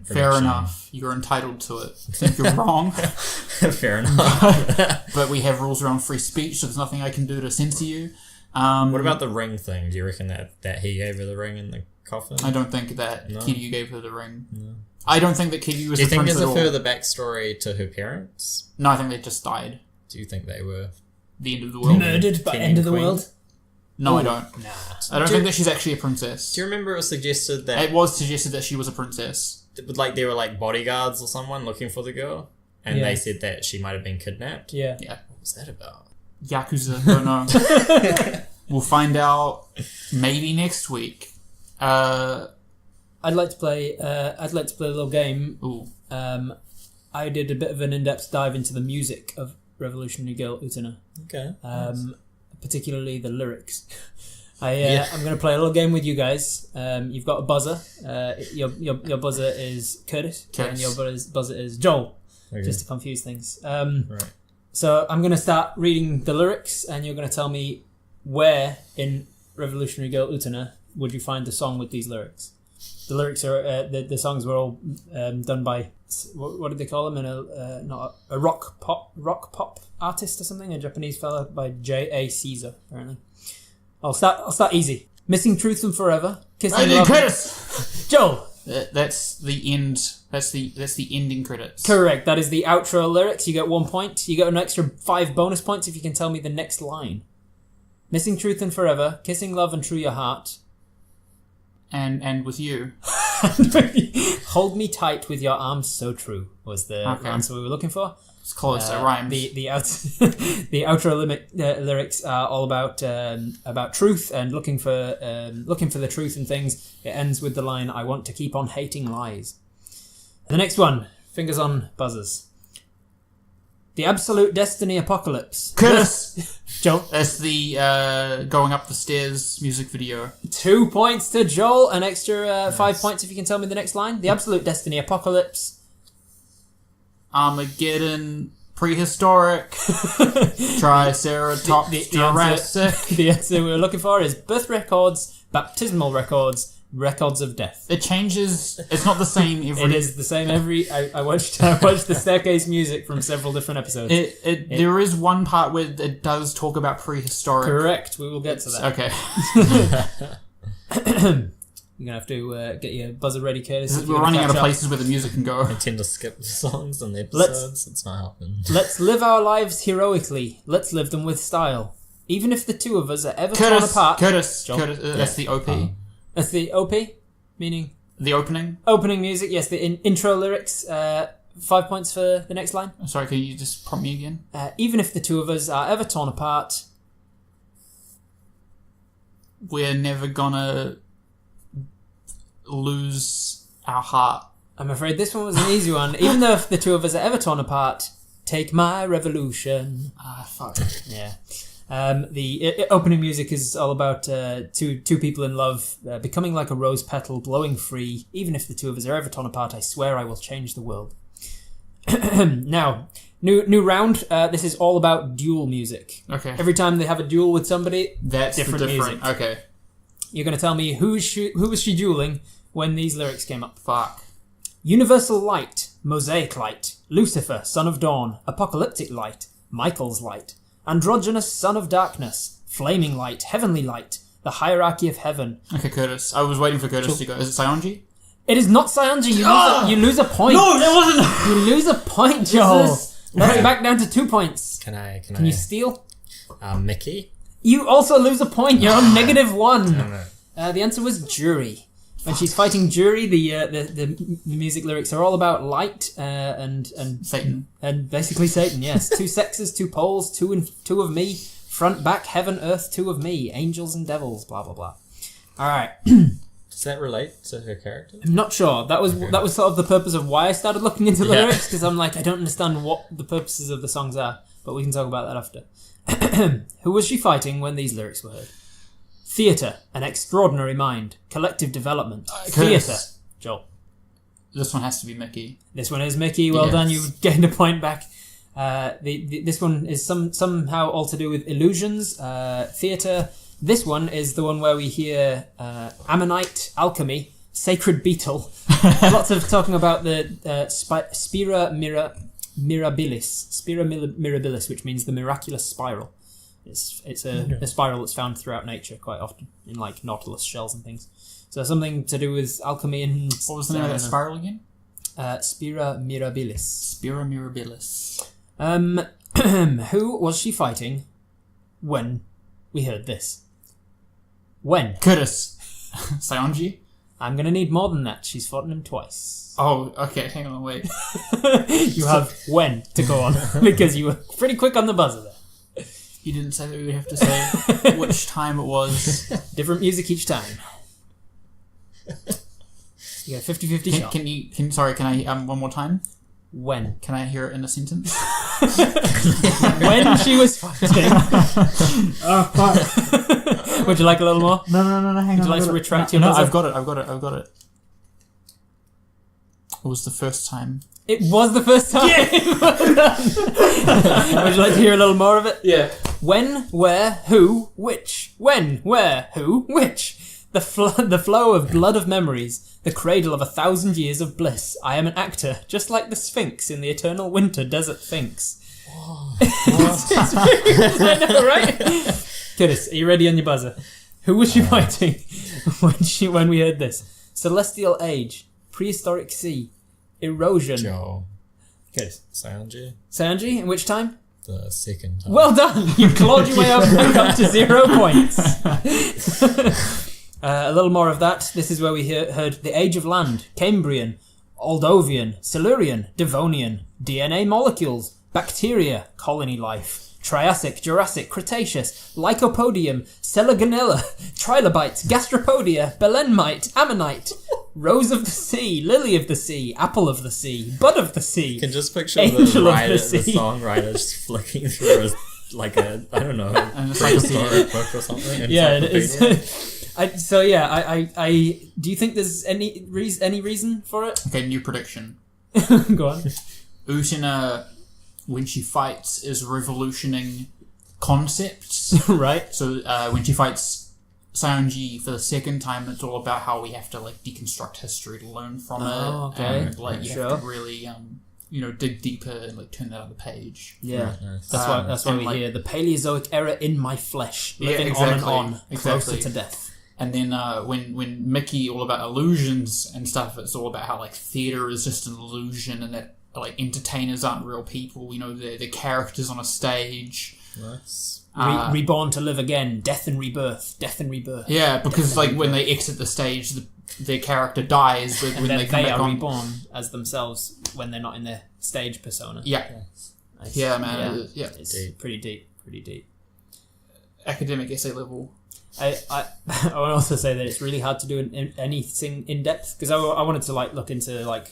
Fair enough. You're entitled to it. I think you're wrong. Fair enough. But we have rules around free speech, so there's nothing I can do to censor you. What about the ring thing? Do you reckon that he gave her the ring in the coffin? I don't think that Kiryu gave her the ring. No. I don't think that Kiryu was the prince at all. Do you think there's a further backstory to her parents? No, I think they just died. Do you think they were the end of the world? Murdered by end of the world? No, I don't. Nah. I don't think that she's actually a princess. Do you remember it was suggested that... It was suggested that she was a princess. Like, there were, like, bodyguards or someone looking for the girl, and they said that she might have been kidnapped? Yeah. What was that about? Yakuza, don't know. We'll find out maybe next week. I'd like to play a little game. Ooh. I did a bit of an in-depth dive into the music of Revolutionary Girl Utena. Okay. Particularly the lyrics. I'm going to play a little game with you guys. You've got a buzzer. Your buzzer is Curtis. And your buzzer is Joel. Okay. Just to confuse things. Right. So I'm going to start reading the lyrics, and you're going to tell me where in Revolutionary Girl Utena would you find the song with these lyrics. The lyrics are the songs were all done by what did they call them? Not a rock pop artist or something. A Japanese fella by J.A. Caesar apparently. I'll start easy. Missing Truth and Forever. Kissing Love. Credits. Joel. That's the end. That's the ending credits. Correct. That is the outro lyrics. You get 1 point. You get an extra 5 bonus points if you can tell me the next line. Missing Truth and Forever. Kissing Love and True Your Heart. And with you. Hold Me Tight with Your Arms So True was the answer we were looking for. It's close. It rhymes. The outro lyrics are all about truth and looking for the truth in things. It ends with the line, "I want to keep on hating lies." And the next one, fingers on buzzers. The Absolute Destiny Apocalypse. Curtis! Joel? That's the Going Up the Stairs music video. 2 points to Joel. An extra 5 points if you can tell me the next line. The Absolute Destiny Apocalypse. Armageddon, prehistoric, Triceratops, Jurassic. The answer we were looking for is birth records, baptismal records, records of death. It changes. It's not the same every... It is the same every... I watched the Staircase music from several different episodes. There is one part where it does talk about prehistoric. Correct. We will get to that. Okay. You're going to have to get your buzzer ready, Curtis. We're running out of places where the music can go. I tend to skip the songs and the episodes. It's not helping. Let's live our lives heroically. Let's live them with style. Even if the two of us are ever torn apart... Curtis, that's the OP. That's the OP? Meaning? The opening? Opening music, yes. The intro lyrics. 5 points for the next line. Sorry, can you just prompt me again? Even if the two of us are ever torn apart... We're never gonna... lose our heart. I'm afraid this one was an easy one. Even though if the two of us are ever torn apart, take my revolution. Fuck. Yeah. The opening music is all about two people in love becoming like a rose petal, blowing free. Even if the two of us are ever torn apart, I swear I will change the world. Now, new round. This is all about duel music. Okay. Every time they have a duel with somebody, that's different music. Okay. You're going to tell me who was she dueling when these lyrics came up. Fuck. Universal light, mosaic light, Lucifer, son of dawn, apocalyptic light, Michael's light, androgynous son of darkness, flaming light, heavenly light, the hierarchy of heaven. Okay, Curtis. I was waiting for Curtis to go. Is it Sionji? It is not Sionji. You lose a point. No, that wasn't. You lose a point, Joel. That's back down to 2 points. Can you steal? Mickey? You also lose a point. You're on -1. No. The answer was Jury. When she's fighting Jury, the music lyrics are all about light and Satan. And basically Satan, yes. 2 sexes, 2 poles, two of me, front, back, heaven, earth, 2 of me, angels and devils, blah blah blah. Alright. Does that relate to her character? I'm not sure. That was sort of the purpose of why I started looking into lyrics, because I'm like, I don't understand what the purposes of the songs are, but we can talk about that after. Who was she fighting when these lyrics were heard? Theatre, an extraordinary mind, collective development. Theatre. Joel. This one has to be Mickey. This one is Mickey. Well done. You've gained a point back. This one is somehow all to do with illusions. Theatre. This one is the one where we hear ammonite, alchemy, sacred beetle. Lots of talking about the Spira mirabilis, which means the miraculous spiral. It's a spiral that's found throughout nature quite often in like nautilus shells and things. So something to do with alchemy and... What was the name of that spiral again? Spira mirabilis. Spira mirabilis. Who was she fighting when we heard this? When? Curtis. Sionji? I'm going to need more than that. She's fought him twice. Oh, okay. Hang on, wait. You have when to go on because you were pretty quick on the buzzer there. You didn't say that we would have to say which time it was. Different music each time. You got a 50-50 shot. Can I one more time? When? Can I hear it in a sentence? When she was fighting. Oh, fuck. Would you like a little more? No, hang on. Would you like to retract your buzzer? I've got it. It was the first time. It was the first time? Yeah. Would you like to hear a little more of it? Yeah. When, where, who, which. When, where, who, which. The flow of blood of memories, the cradle of 1,000 years of bliss. I am an actor, just like the Sphinx in the eternal winter desert Sphinx. I know, right? Curtis, are you ready on your buzzer? Who was she fighting when we heard this? Celestial age, prehistoric sea, erosion. Joe. Curtis. Sanji. Sanji, in which time? The second time. Well done! You clawed your way back up to 0 points. A little more of that. This is where we heard the Age of Land, Cambrian, Oldovian, Silurian, Devonian, DNA molecules, bacteria, colony life, Triassic, Jurassic, Cretaceous, Lycopodium, Selagonella, Trilobites, Gastropodia, Belenmite, Ammonite, Rose of the Sea, Lily of the Sea, Apple of the Sea, Bud of the Sea. You can just picture Angel the of the songwriter just flicking through like a, I don't know, prehistoric book or something. Yeah, it is. Do you think there's any reason for it? Okay, new prediction. Go on. Utena, when she fights, is revolutioning concepts. Right. So when she fights Sanji for the second time, it's all about how we have to like deconstruct history to learn from it. Okay. And like you have to really dig deeper and like turn that on the page. Yeah. Nice. That's why we hear the Paleozoic era in my flesh, living on and on, closer to death. And then when Mickey, all about illusions and stuff, it's all about how like theater is just an illusion and that like entertainers aren't real people. They're characters on a stage. Nice. Reborn to live again, death and rebirth. Yeah, because like when they exit the stage, their character dies, but when they come back on, reborn as themselves when they're not in their stage persona. Yeah. Nice. Yeah, man. Yeah. It's pretty deep. Academic essay level. I want to also say that it's really hard to do anything in depth because I wanted to like look into like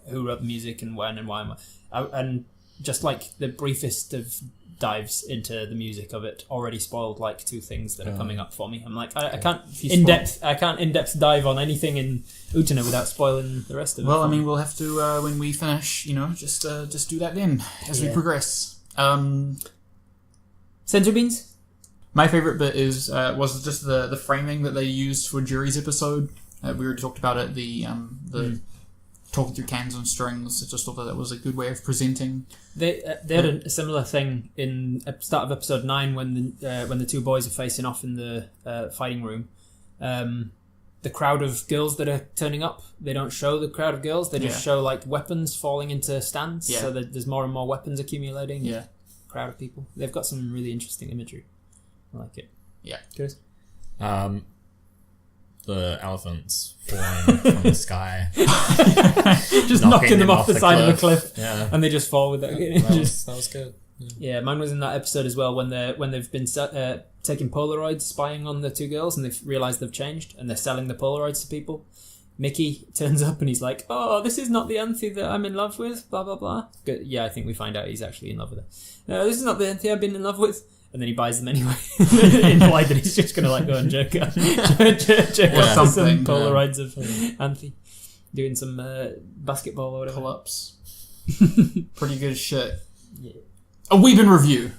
who wrote the music and when and why and just like the briefest of dives into the music of it already spoiled like 2 things that are coming up for me. I'm like I can't in depth dive on anything in Utena without spoiling the rest of it. Well, I mean, we'll have to when we finish, just do that then as we progress. Senzu beans. My favorite bit was just the framing that they used for Jury's episode. We already talked about it. The talking through cans and strings. I just thought that was a good way of presenting. They had a similar thing in start of episode 9 when the 2 boys are facing off in the fighting room. The crowd of girls that are turning up, they don't show the crowd of girls. They just show like weapons falling into stands. Yeah. So that there's more and more weapons accumulating. Yeah. Crowd of people. They've got some really interesting imagery. I like it. Yeah. Good. The elephants falling from the sky. Just knocking them off the side of the cliff. Yeah. And they just fall with that. That was good. Yeah, mine was in that episode as well when they've been taking Polaroids, spying on the 2 girls, and they've realised they've changed, and they're selling the Polaroids to people. Mickey turns up and he's like, "Oh, this is not the Anthe that I'm in love with, blah, blah, blah." But yeah, I think we find out he's actually in love with her. "No, this is not the Anthe I've been in love with." And then he buys them anyway. Implied that he's just going to like go and jerk off some Polaroids of Anthe doing some basketball or whatever. Pull-ups. Pretty good shit. Yeah. A Weeb in review.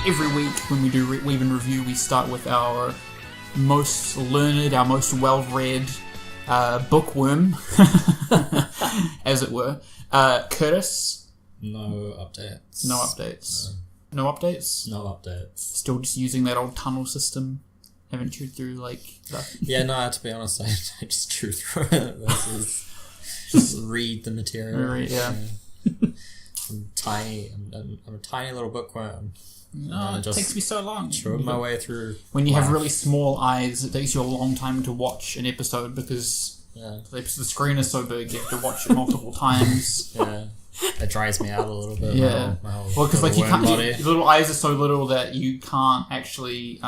Every week when we do Weeb in review, we start with our most learned, our most well-read bookworm, as it were. Curtis? No updates. No updates. No updates? No updates. Still just using that old tunnel system? Haven't chewed through, like... that? Yeah, no, to be honest, I just chew through it. Just read the material. Yeah. I'm tiny. I'm a tiny little bookworm. No, it takes me so long. Chew my way through. When you have really small eyes, it takes you a long time to watch an episode because the screen is so big, you have to watch it multiple times. Yeah. It dries me out a little bit. Yeah. Well, because like you can't, your little eyes are so little that you can't actually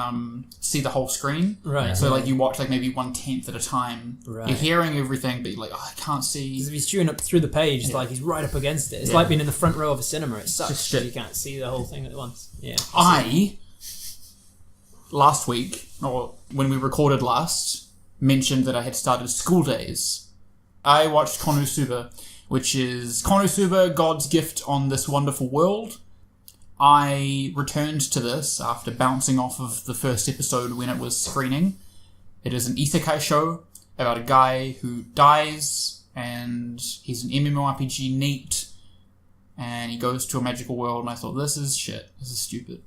see the whole screen. Right. So like you watch like maybe 1/10 at a time. Right. You're hearing everything, but you're like, I can't see. Because if he's chewing up through the page, it's like he's right up against it. It's like being in the front row of a cinema. It sucks because you can't see the whole thing at once. Yeah. Last week, or when we recorded last, mentioned that I had started School Days. I watched Konosuba, which is Konosuba, God's gift on this wonderful world. I returned to this after bouncing off of the first episode when it was screening. It is an isekai show about a guy who dies, and he's an MMORPG NEET, and he goes to a magical world, and I thought, this is shit. This is stupid.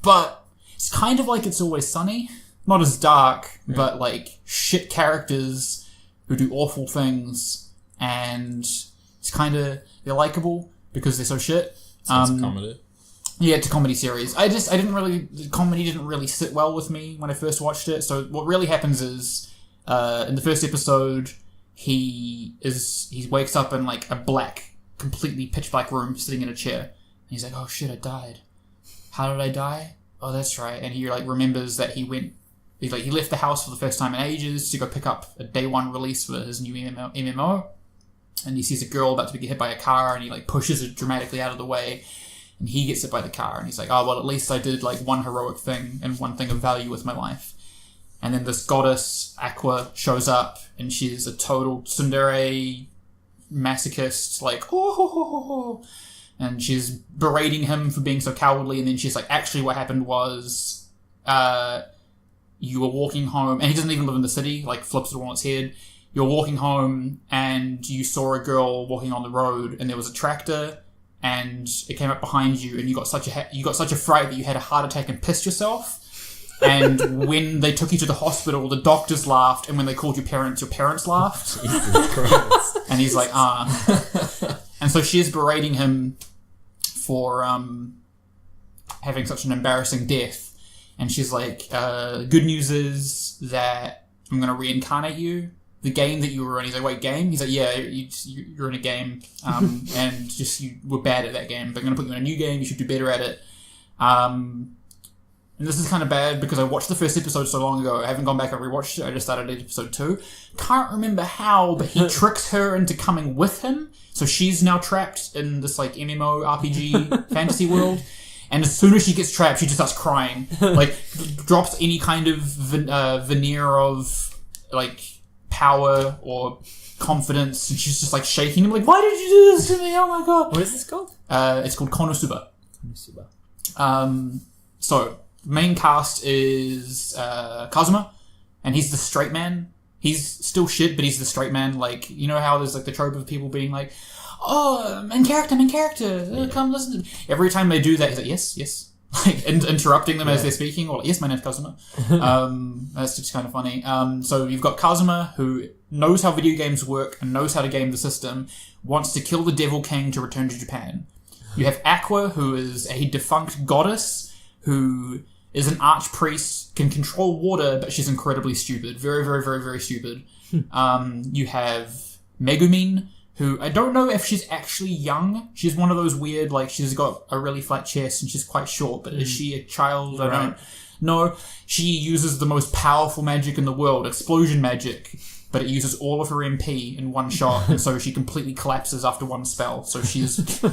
But it's kind of like It's Always Sunny. Not as dark, but like shit characters who do awful things, and it's kind of, they're likable because they're so shit. So it's a comedy. Yeah, it's a comedy series. The comedy didn't really sit well with me when I first watched it. So what really happens is, in the first episode, he wakes up in like a completely pitch black room, sitting in a chair. And he's like, oh shit, I died. How did I die? Oh, that's right. And he like remembers that he left the house for the first time in ages to go pick up a day one release for his new MMO. And he sees a girl about to get hit by a car, and he like pushes her dramatically out of the way. And he gets hit by the car, and he's like, oh, well, at least I did like one heroic thing and one thing of value with my life. And then this goddess, Aqua, shows up, and she's a total tsundere masochist, like, oh, and she's berating him for being so cowardly, and then she's like, actually what happened was, you were walking home, and he doesn't even live in the city, like, flips it all on its head. You're walking home, and you saw a girl walking on the road, and there was a tractor, and it came up behind you, and you got such a fright that you had a heart attack and pissed yourself. And when they took you to the hospital, the doctors laughed, and when they called your parents laughed. Jesus Christ. And he's like, And so she is berating him for having such an embarrassing death. And she's like, good news is that I'm going to reincarnate you. The game that you were in. He's like, wait, game? He's like, yeah, you're in a game, and just you were bad at that game, but I'm going to put you in a new game, you should do better at it. And this is kind of bad because I watched the first episode so long ago, I haven't gone back and rewatched it, I just started at episode 2. Can't remember how, but he tricks her into coming with him, so she's now trapped in this like MMORPG fantasy world, and as soon as she gets trapped, she just starts crying, like drops any kind of veneer of like power or confidence, and she's just like shaking him like, why did you do this to me? Oh my god. What is this called? It's called Konosuba. So main cast is Kazuma, and he's the straight man. He's still shit, but he's the straight man. Like, you know how there's like the trope of people being like, oh, main character, come listen to me. Every time they do that, he's like, yes. Like interrupting them as they're speaking, or like, yes, my name's Kazuma. That's just kind of funny. So you've got Kazuma, who knows how video games work and knows how to game the system, wants to kill the Devil King to return to Japan. You have Aqua, who is a defunct goddess, who is an archpriest, can control water, but she's incredibly stupid. Very, very, very, very stupid. You have Megumin, who I don't know if she's actually young. She's one of those weird, like, she's got a really flat chest and she's quite short, but is she a child? I don't know. She uses the most powerful magic in the world, explosion magic, but it uses all of her MP in one shot, and so she completely collapses after one spell, so she's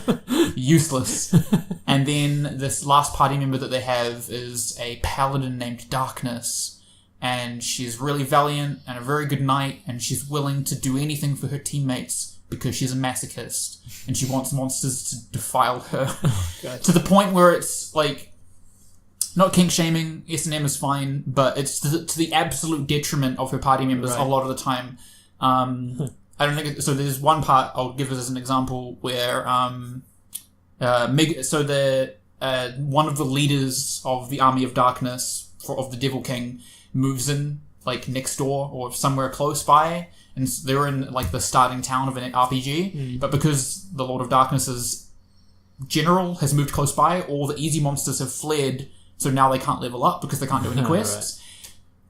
useless. And then this last party member that they have is a paladin named Darkness, and she's really valiant and a very good knight, and she's willing to do anything for her teammates, because she's a masochist and she wants monsters to defile her to the point where it's like not kink shaming. S&M is fine, but it's to the absolute detriment of her party members a lot of the time. I don't think so. There's one part I'll give as an example where one of the leaders of the Army of Darkness of the Devil King moves in like next door or somewhere close by. And they're in like the starting town of an RPG, but because the Lord of Darkness's general has moved close by, all the easy monsters have fled, so now they can't level up because they can't do any quests.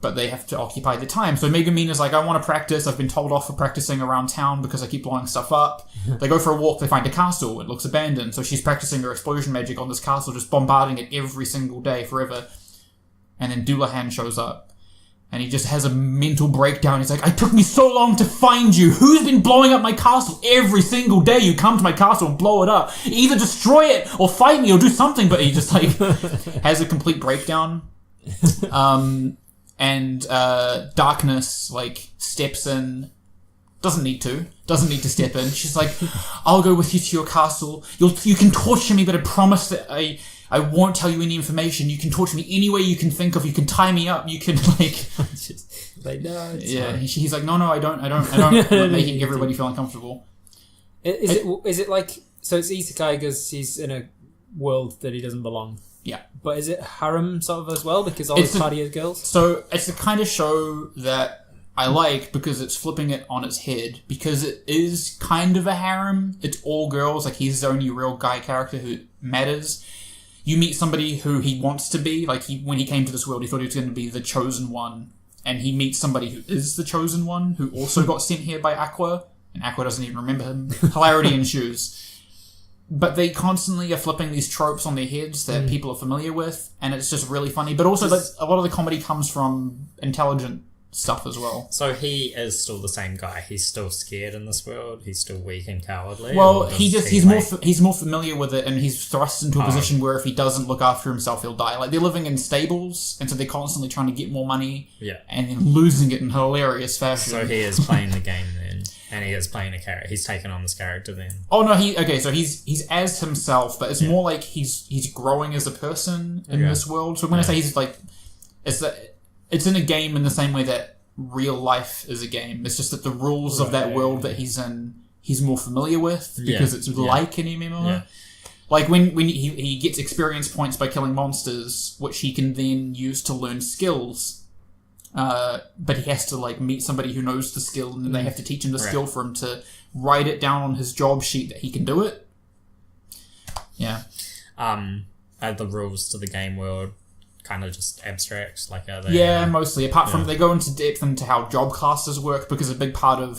But they have to occupy their time. So Megumin is like, I want to practice. I've been told off for practicing around town because I keep blowing stuff up. They go for a walk, they find a castle, it looks abandoned. So she's practicing her explosion magic on this castle, just bombarding it every single day forever. And then Doulahan shows up. And he just has a mental breakdown. He's like, it took me so long to find you. Who's been blowing up my castle every single day? You come to my castle and blow it up. Either destroy it or fight me or do something. But he just like has a complete breakdown. And Darkness like steps in. Doesn't need to. doesn't need to step in. She's like, I'll go with you to your castle. You can torture me, but I promise that I won't tell you any information. You can torture me any way you can think of. You can tie me up. You can like... no, yeah. He's like, no, I don't like making everybody feel uncomfortable. Is it like... So it's isekai because he's in a world that he doesn't belong. Yeah. But is it harem sort of as well? Because all his party are girls? So it's the kind of show that I like because it's flipping it on its head. Because it is kind of a harem. It's all girls. Like, he's the only real guy character who matters. You meet somebody who he wants to be. Like, when he came to this world, he thought he was going to be the chosen one. And he meets somebody who is the chosen one, who also got sent here by Aqua. And Aqua doesn't even remember him. Hilarity ensues. But they constantly are flipping these tropes on their heads that people are familiar with, and it's just really funny. But also, a lot of the comedy comes from intelligent stuff as well. So he is still the same guy. He's still scared in this world. He's still weak and cowardly. Well, he's more familiar with it, and he's thrust into a position where if he doesn't look after himself, he'll die. Like, they're living in stables, and so they're constantly trying to get more money, and then losing it in hilarious fashion. So he is playing the game then. And he is playing a character. He's taken on this character then. Oh no, so he's as himself, but it's more like he's growing as a person in this world. So when I say he's like, it's in a game in the same way that real life is a game. It's just that the rules of that world that he's in, he's more familiar with because it's like an MMO. Yeah. Like when he gets experience points by killing monsters, which he can then use to learn skills. But he has to like meet somebody who knows the skill, and then they have to teach him the skill for him to write it down on his job sheet that he can do it. Yeah. Are the rules to the game world kind of just abstract? Like, are they? Yeah, mostly. Apart from they go into depth into how job classes work, because a big part of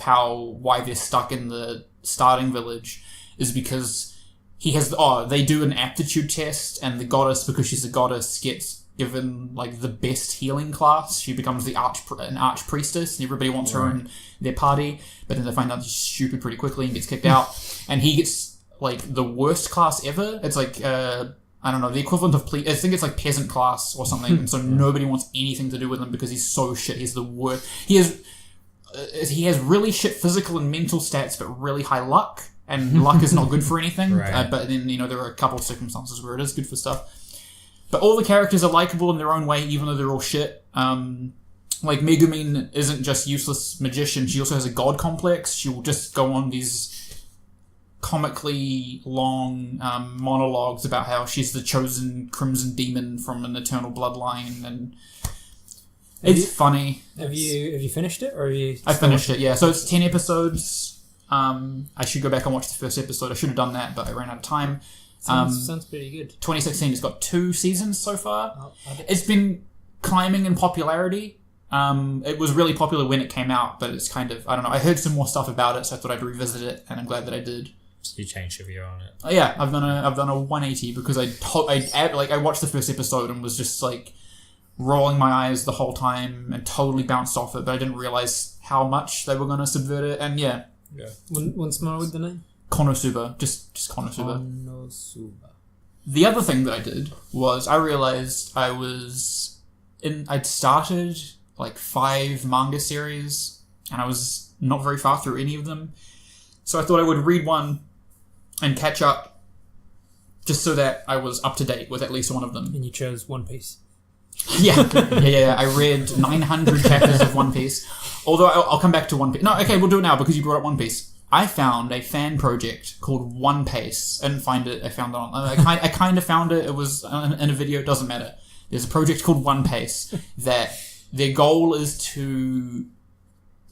why they're stuck in the starting village is because they do an aptitude test, and the goddess, because she's a goddess, gets given like the best healing class. She becomes an arch priestess, and everybody wants her in their party, but then they find out she's stupid pretty quickly and gets kicked out. And he gets like the worst class ever. It's like I don't know, the equivalent of I think it's like peasant class or something, and so nobody wants anything to do with him because he's so shit. He's the worst. He has really shit physical and mental stats, but really high luck, and luck is not good for anything. But then there are a couple of circumstances where it is good for stuff. But all the characters are likable in their own way, even though they're all shit. Like, Megumin isn't just useless magician. She also has a god complex. She will just go on these comically long monologues about how she's the chosen crimson demon from an eternal bloodline, and it's funny. Have you finished it, or have you? I finished it, yeah. So it's 10 episodes. I should go back and watch the first episode. I should have done that, but I ran out of time. Sounds pretty good. 2016, it's got 2 seasons so far. It's been climbing in popularity. It was really popular when it came out, but it's kind of, I don't know, I heard some more stuff about it, so I thought I'd revisit it, and I'm glad that I did. So you changed your view on it? Yeah, I've done a 180 because I watched the first episode and was just like rolling my eyes the whole time and totally bounced off it, but I didn't realize how much they were going to subvert it, and yeah. Once more with the name? Konosuba, just Konosuba. Konosuba. The other thing that I did was I realized I'd started like 5 manga series, and I was not very far through any of them. So I thought I would read one and catch up, just so that I was up to date with at least one of them. And you chose One Piece. Yeah. I read 900 chapters of One Piece. Although I'll come back to One Piece. No, okay, we'll do it now because you brought up One Piece. I found a fan project called One Piece. I didn't find it. I found it on. I kind of found it. It was in a video. It doesn't matter. There's a project called One Piece that their goal is to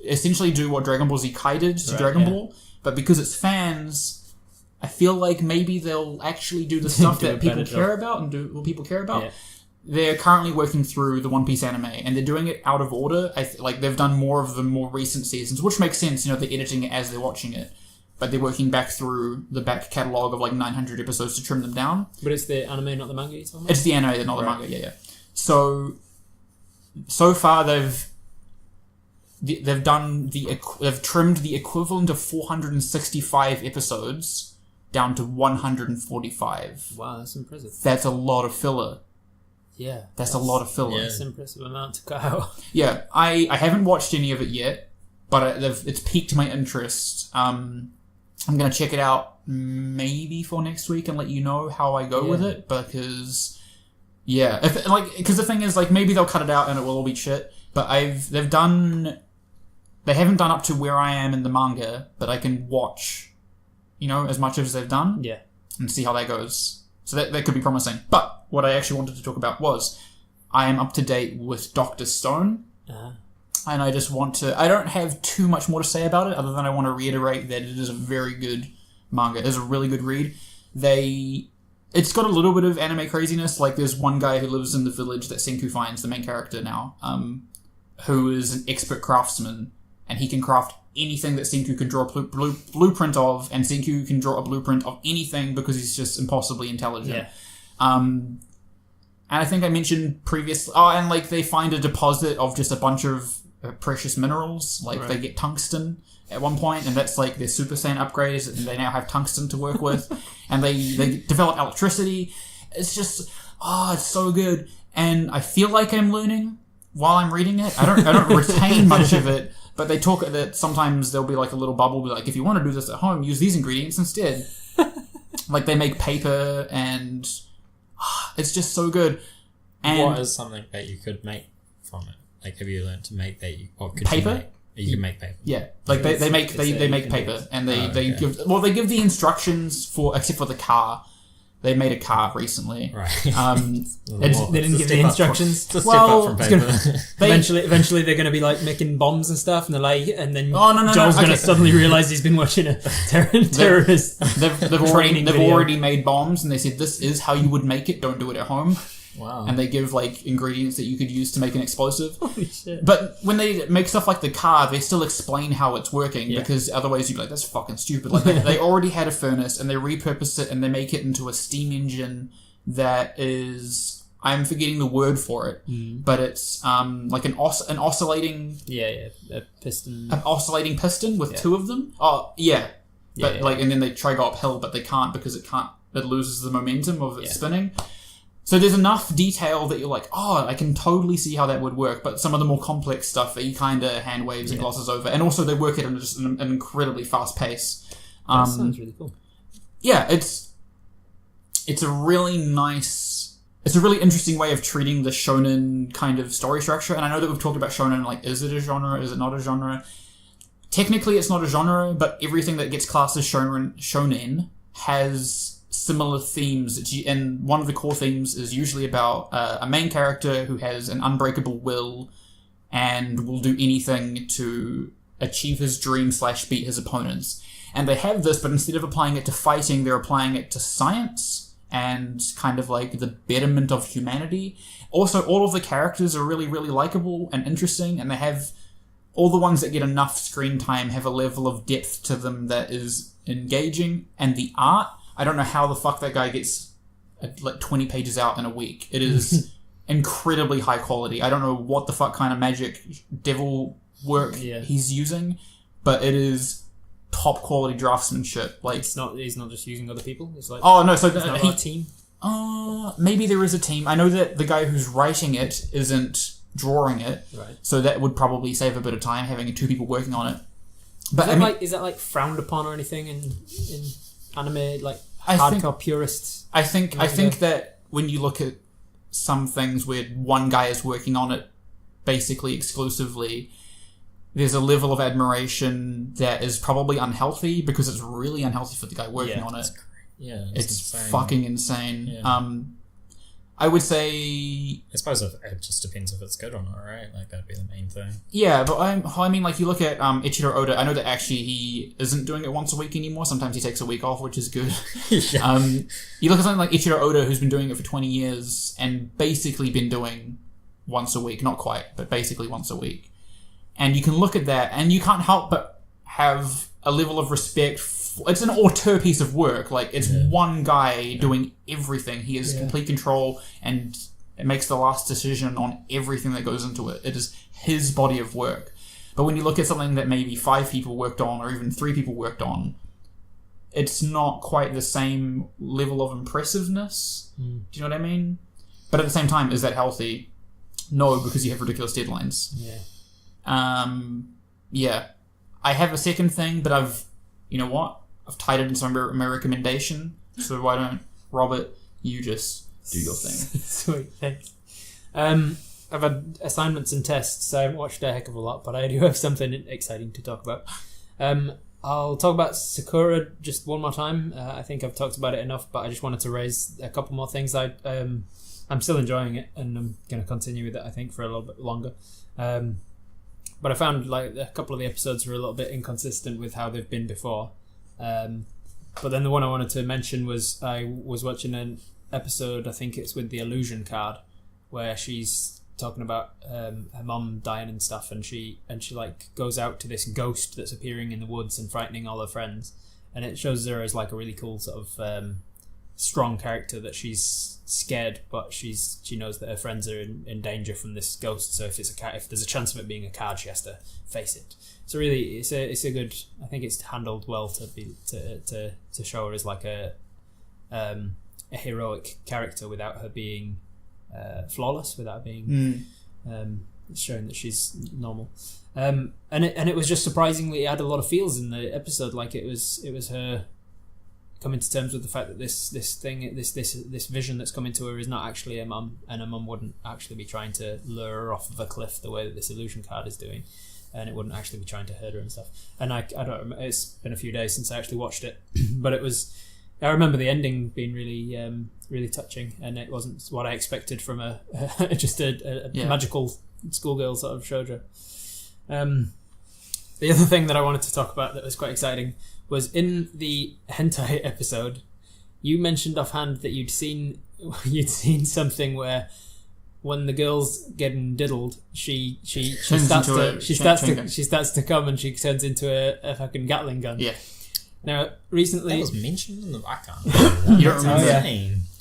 essentially do what Dragon Ball Z Kai did to Dragon Ball, but because it's fans, I feel like maybe they'll actually do the stuff that people care about and do what people care about. Yeah. They're currently working through the One Piece anime, and they're doing it out of order. Like they've done more of the more recent seasons, which makes sense. They're editing it as they're watching it, but they're working back through the back catalogue of like 900 episodes to trim them down. But it's the anime, not the manga you're talking about? It's the anime, not the manga. Yeah. So far they've trimmed the equivalent of 465 episodes down to 145. Wow, that's impressive. That's a lot of filler. Yeah. That's a lot of filler. That's an impressive amount to cut out. Yeah, I haven't watched any of it yet, but it's piqued my interest. I'm going to check it out maybe for next week and let you know how I go with it, because because the thing is, like, maybe they'll cut it out and it will all be shit, but they haven't done up to where I am in the manga, but I can watch, as much as they've done and see how that goes. So that could be promising. But what I actually wanted to talk about was I am up to date with Dr. Stone. And I just I don't have too much more to say about it, other than I want to reiterate that it is a very good manga. It is a really good read. It's got a little bit of anime craziness. Like, there's one guy who lives in the village that Senku finds, the main character now, who is an expert craftsman, and he can craft anything that Senku can draw a blueprint of, and Senku can draw a blueprint of anything because he's just impossibly intelligent. And I think I mentioned previously, and like they find a deposit of just a bunch of precious minerals. Like they get tungsten at one point, and that's like their Super Saiyan upgrades, and they now have tungsten to work with, and they develop electricity. It's just, it's so good, and I feel like I'm learning while I'm reading it. I don't retain much of it, but they talk that sometimes there'll be like a little bubble, be like, if you want to do this at home, use these ingredients instead. Like, they make paper, and it's just so good. And what is something that you could make from it? Like, have you learned to make that? Paper? You can make paper. Yeah, like they make paper, and they give the instructions for, except for the car. They made a car recently. Right. They didn't give the instructions. Step up from paper. Eventually they're going to be like making bombs and stuff, and they're like, and then no, Joel's going to suddenly realize he's been watching a terrorist. They've already made bombs, and they said, this is how you would make it. Don't do it at home. Wow. And they give like ingredients that you could use to make an explosive. Holy shit. But when they make stuff like the car, they still explain how it's working, because otherwise you'd be like, that's fucking stupid. Like, they already had a furnace, and they repurpose it, and they make it into a steam engine that is, I'm forgetting the word for it, but it's like an oscillating a piston, an oscillating piston with two of them. And then they try to go uphill, but they can't, because it loses the momentum of it spinning. So there's enough detail that you're like, I can totally see how that would work, but some of the more complex stuff he kind of hand waves and glosses over. And also they work at just an incredibly fast pace. That sounds really cool. Yeah, it's a really interesting way of treating the shonen kind of story structure. And I know that we've talked about shonen, like, is it a genre, is it not a genre? Technically it's not a genre, but everything that gets classed as shonen has similar themes, and one of the core themes is usually about a main character who has an unbreakable will and will do anything to achieve his dream / beat his opponents. And they have this, but instead of applying it to fighting, they're applying it to science and kind of like the betterment of humanity. Also, all of the characters are really, really likable and interesting, and they have all the ones that get enough screen time have a level of depth to them that is engaging. And the art, I don't know how the fuck that guy gets like 20 pages out in a week. It is incredibly high quality. I don't know what the fuck kind of magic devil work he's using, but it is top quality draftsmanship. Like, he's not just using other people. It's like, so he a team. Maybe there is a team. I know that the guy who's writing it isn't drawing it, right? So that would probably save a bit of time having two people working on it. But is that like frowned upon or anything in anime, like hardcore purists? I think that when you look at some things where one guy is working on it basically exclusively, there's a level of admiration that is probably unhealthy, because it's really unhealthy for the guy working on it. It's insane. Fucking insane. Yeah. I would say, I suppose it just depends if it's good or not, right? Like, that'd be the main thing. Yeah, but I mean, like, you look at Ichiro Oda. I know that actually he isn't doing it once a week anymore. Sometimes he takes a week off, which is good. You look at something like Ichiro Oda, who's been doing it for 20 years and basically been doing once a week. Not quite, but basically once a week. And you can look at that, and you can't help but have a level of respect. It's an auteur piece of work. Like, it's one guy doing everything. He has complete control, and it makes the last decision on everything that goes into it. It is his body of work. But when you look at something that maybe 5 people worked on, or even 3 people worked on, it's not quite the same level of impressiveness. Do you know what I mean? But at the same time, is that healthy? No, because you have ridiculous deadlines. I have a second thing, but I've tied it into my recommendation. So why don't, Robert, you just do your thing? Sweet, thanks. I've had assignments and tests, so I haven't watched a heck of a lot, but I do have something exciting to talk about. I'll talk about Sakura just one more time. I think I've talked about it enough, but I just wanted to raise a couple more things. I'm still enjoying it, and I'm going to continue with it, I think, for a little bit longer. But I found like a couple of the episodes were a little bit inconsistent with how they've been before. But then the one I wanted to mention was I was watching an episode, I think it's with the illusion card, where she's talking about her mum dying and stuff, and she like goes out to this ghost that's appearing in the woods and frightening all her friends, and it shows her as like a really cool sort of strong character, that she's scared, but she knows that her friends are in danger from this ghost. So if there's a chance of it being a card, she has to face it. So really, it's a good. I think it's handled well to show her as like a heroic character without her being flawless, without being showing that she's normal. And it was just surprisingly, it had a lot of feels in the episode. Like it was her coming to terms with the fact that this vision that's coming to her is not actually a mum, and a mum wouldn't actually be trying to lure her off of a cliff the way that this illusion card is doing, and it wouldn't actually be trying to hurt her and stuff. And I don't remember, it's been a few days since I actually watched it, but I remember the ending being really really touching, and it wasn't what I expected from a magical schoolgirl sort of shoujo. The other thing that I wanted to talk about that was quite exciting was in the hentai episode, you mentioned offhand that you'd seen something where when the girl's getting diddled, she starts to come, and she turns into a fucking Gatling gun. Yeah. Now recently, that was mentioned in the I can't. You don't remember that?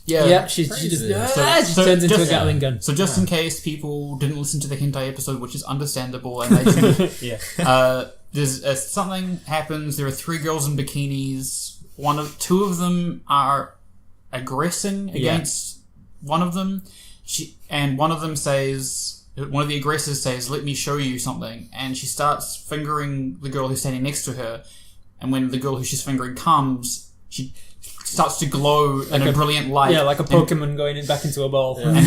Yeah, she turns into a Gatling gun. So just in case people didn't listen to the hentai episode, which is understandable, and they shouldn't, there's something happens. There are 3 girls in bikinis. 2 of them are aggressing against one of them. One of the aggressors says, "Let me show you something," and she starts fingering the girl who's standing next to her. And when the girl who she's fingering comes, she starts to glow in a brilliant light. Yeah, like a Pokemon going back into a ball. Yeah.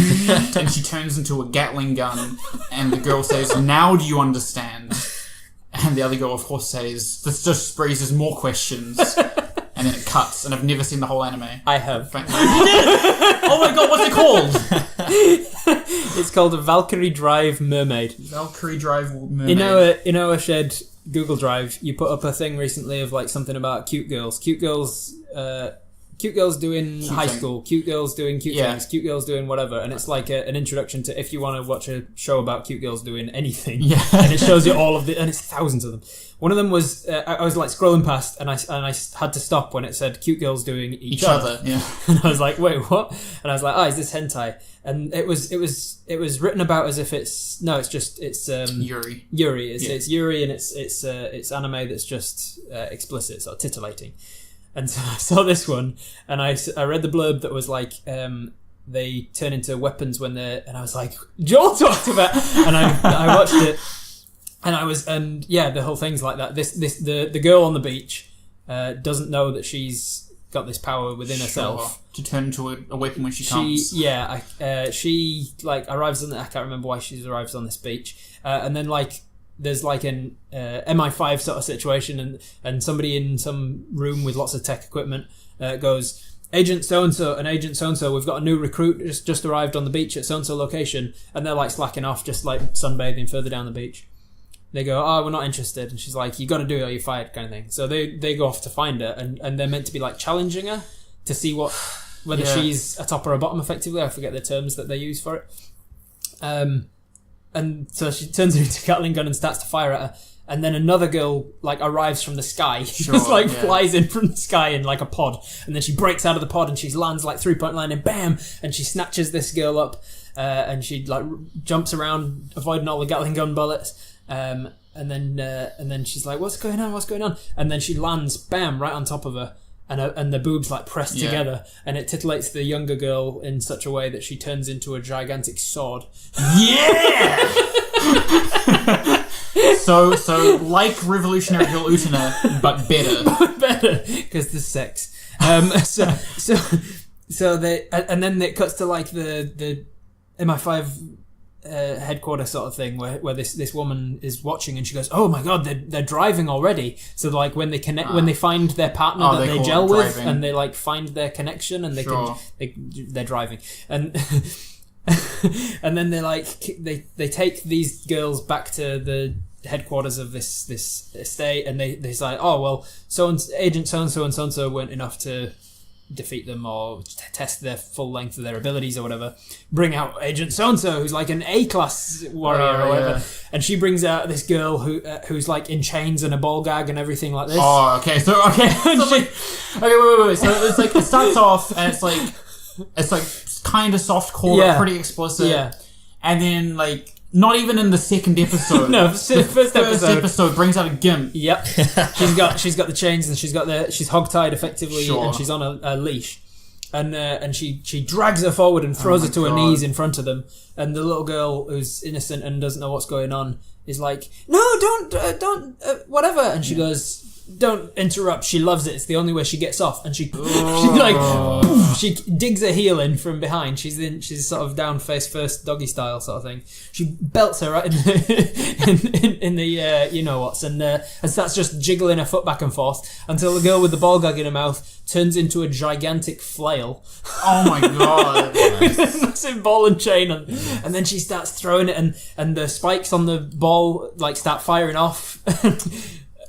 And she turns into a Gatling gun, and the girl says, "Now do you understand?" And the other girl, of course, says, "This just raises more questions." And then it cuts, and I've never seen the whole anime. I have. Oh my god, what's it called? It's called a Valkyrie Drive Mermaid. Valkyrie Drive Mermaid. In our shared Google Drive, you put up a thing recently of like something about cute girls doing high school, cute girls doing cute things, cute girls doing whatever, and it's like an introduction to if you want to watch a show about cute girls doing anything, and it shows you all of the, and it's thousands of them. One of them was I was like scrolling past, and I had to stop when it said cute girls doing each other. Yeah, and I was like, wait, what? And I was like, is this hentai? And it was written about as if it's Yuri. It's Yuri, and it's anime that's just explicit, sort of titillating. And so I saw this one, and I read the blurb that was like, they turn into weapons when they're, and I was like, Joel talked about, and I watched it, and the whole thing's like that. The girl on the beach doesn't know that she's got this power within herself to turn into a weapon when she comes. She like arrives on. I can't remember why she arrives on this beach, and then like. There's like an MI5 sort of situation, and somebody in some room with lots of tech equipment goes, Agent so-and-so and Agent so-and-so, we've got a new recruit just arrived on the beach at so-and-so location, and they're like slacking off, just like sunbathing further down the beach. They go, we're not interested, and she's like, you got to do it or you're fired, kind of thing. So they go off to find her, and they're meant to be like challenging her to see whether she's a top or a bottom, effectively. I forget the terms that they use for it. And so she turns her into a Gatling gun and starts to fire at her. And then another girl like arrives from the sky. Just flies in from the sky in like a pod. And then she breaks out of the pod and she lands like 3-point line and bam! And she snatches this girl up. And she like jumps around avoiding all the Gatling gun bullets. And then she's like, what's going on? And then she lands, bam, right on top of her. And the boobs like pressed together, and it titillates the younger girl in such a way that she turns into a gigantic sword. Yeah! So like Revolutionary Girl Utena, but better. Because there's sex. So they, and then it cuts to like the MI5 headquarters sort of thing where this woman is watching and she goes, oh my god, they're driving already. So like when they connect, when they find their partner that they gel with, and they like find their connection, and they're driving, and and then they take these girls back to the headquarters of this estate, and they say, oh well, Agent so and so weren't enough to defeat them or test their full length of their abilities or whatever. Bring out Agent so-and-so, who's like an A-class warrior or whatever. Yeah. And she brings out this girl who's like in chains and a ball gag and everything like this. Oh, okay. So wait. So it's like, it starts off and it's like kind of softcore, but pretty explicit. Yeah. And then like, not even in the second episode. No, the first episode brings out a gimp. Yep. she's got the chains, and she's hogtied effectively, and she's on a leash. And she drags her forward and throws her to her knees in front of them. And the little girl, who's innocent and doesn't know what's going on, is like, no, don't, whatever. And she goes, don't interrupt. She loves it. It's the only way she gets off. And she digs her heel in from behind. She's sort of down face first, doggy style sort of thing. She belts her right in the you know what's, and starts just jiggling her foot back and forth until the girl with the ball gag in her mouth turns into a gigantic flail. Oh my god! With a massive ball and chain, and then she starts throwing it, and the spikes on the ball like start firing off.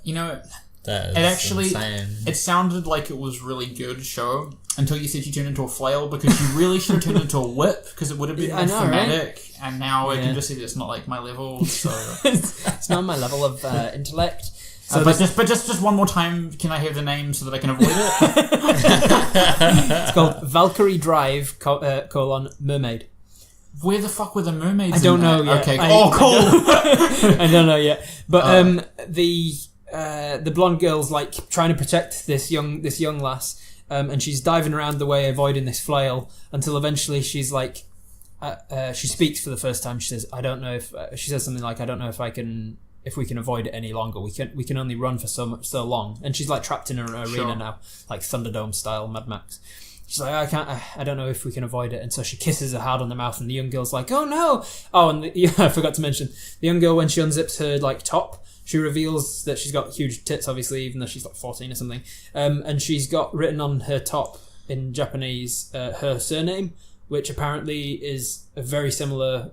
You know. That is insane. It sounded like it was really good show until you said she turned into a flail, because you really should have turned into a whip, because it would have been more thematic. Right? And now I can just see that it's not like my level. So it's not my level of intellect. So but just one more time, can I have the name so that I can avoid it? It's called Valkyrie Drive: Mermaid. Where the fuck were the mermaids? I don't know yet. Okay. Cool. I don't know yet. But the blonde girl's like trying to protect this young lass, and she's diving around the way, avoiding this flail, until eventually she's like, she speaks for the first time. She says, "I don't know if," she says something like, "I don't know if we can avoid it any longer. We can only run for so long." And she's like trapped in an arena now, like Thunderdome style, Mad Max. She's like, I don't know if we can avoid it. And so she kisses her hard on the mouth, and the young girl's like, oh no. Oh, and I forgot to mention, the young girl, when she unzips her like top, she reveals that she's got huge tits, obviously, even though she's like 14 or something. And she's got written on her top in Japanese her surname, which apparently is a very similar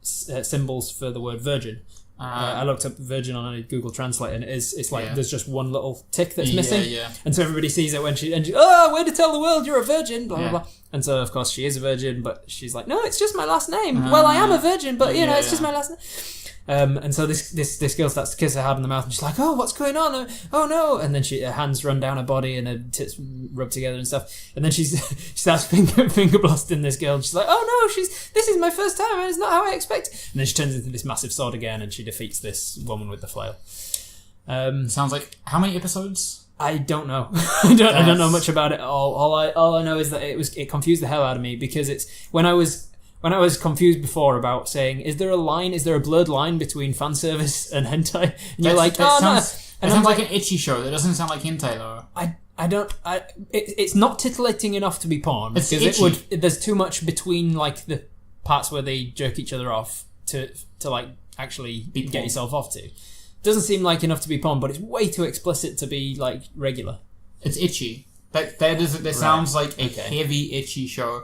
symbols for the word virgin. I looked up virgin on a Google Translate, and it's like there's just one little tick that's missing. Yeah. And so everybody sees it when she way to tell the world you're a virgin, blah, blah, blah. And so, of course, she is a virgin, but she's like, no, it's just my last name. Well, I am a virgin, but, it's just my last name. And so this girl starts to kiss her hard in the mouth, and she's like, oh, what's going on? Oh no. And then her hands run down her body and her tits rub together and stuff. And then she starts finger blasting this girl, and she's like, oh no, this is my first time, and it's not how I expect. And then she turns into this massive sword again, and she defeats this woman with the flail. Sounds like, how many episodes? I don't know. I don't know much about it at all. All I know is that it confused the hell out of me, because it's when I was confused before about saying, is there a blurred line between fan service and hentai? And you're like, oh, no. It sounds like an ecchi show. That doesn't sound like hentai, though. It's not titillating enough to be porn. Because there's too much between, like, the parts where they jerk each other off to like, actually get yourself off to. Doesn't seem like enough to be porn, but it's way too explicit to be, like, regular. It's ecchi. That sounds like a heavy ecchi show.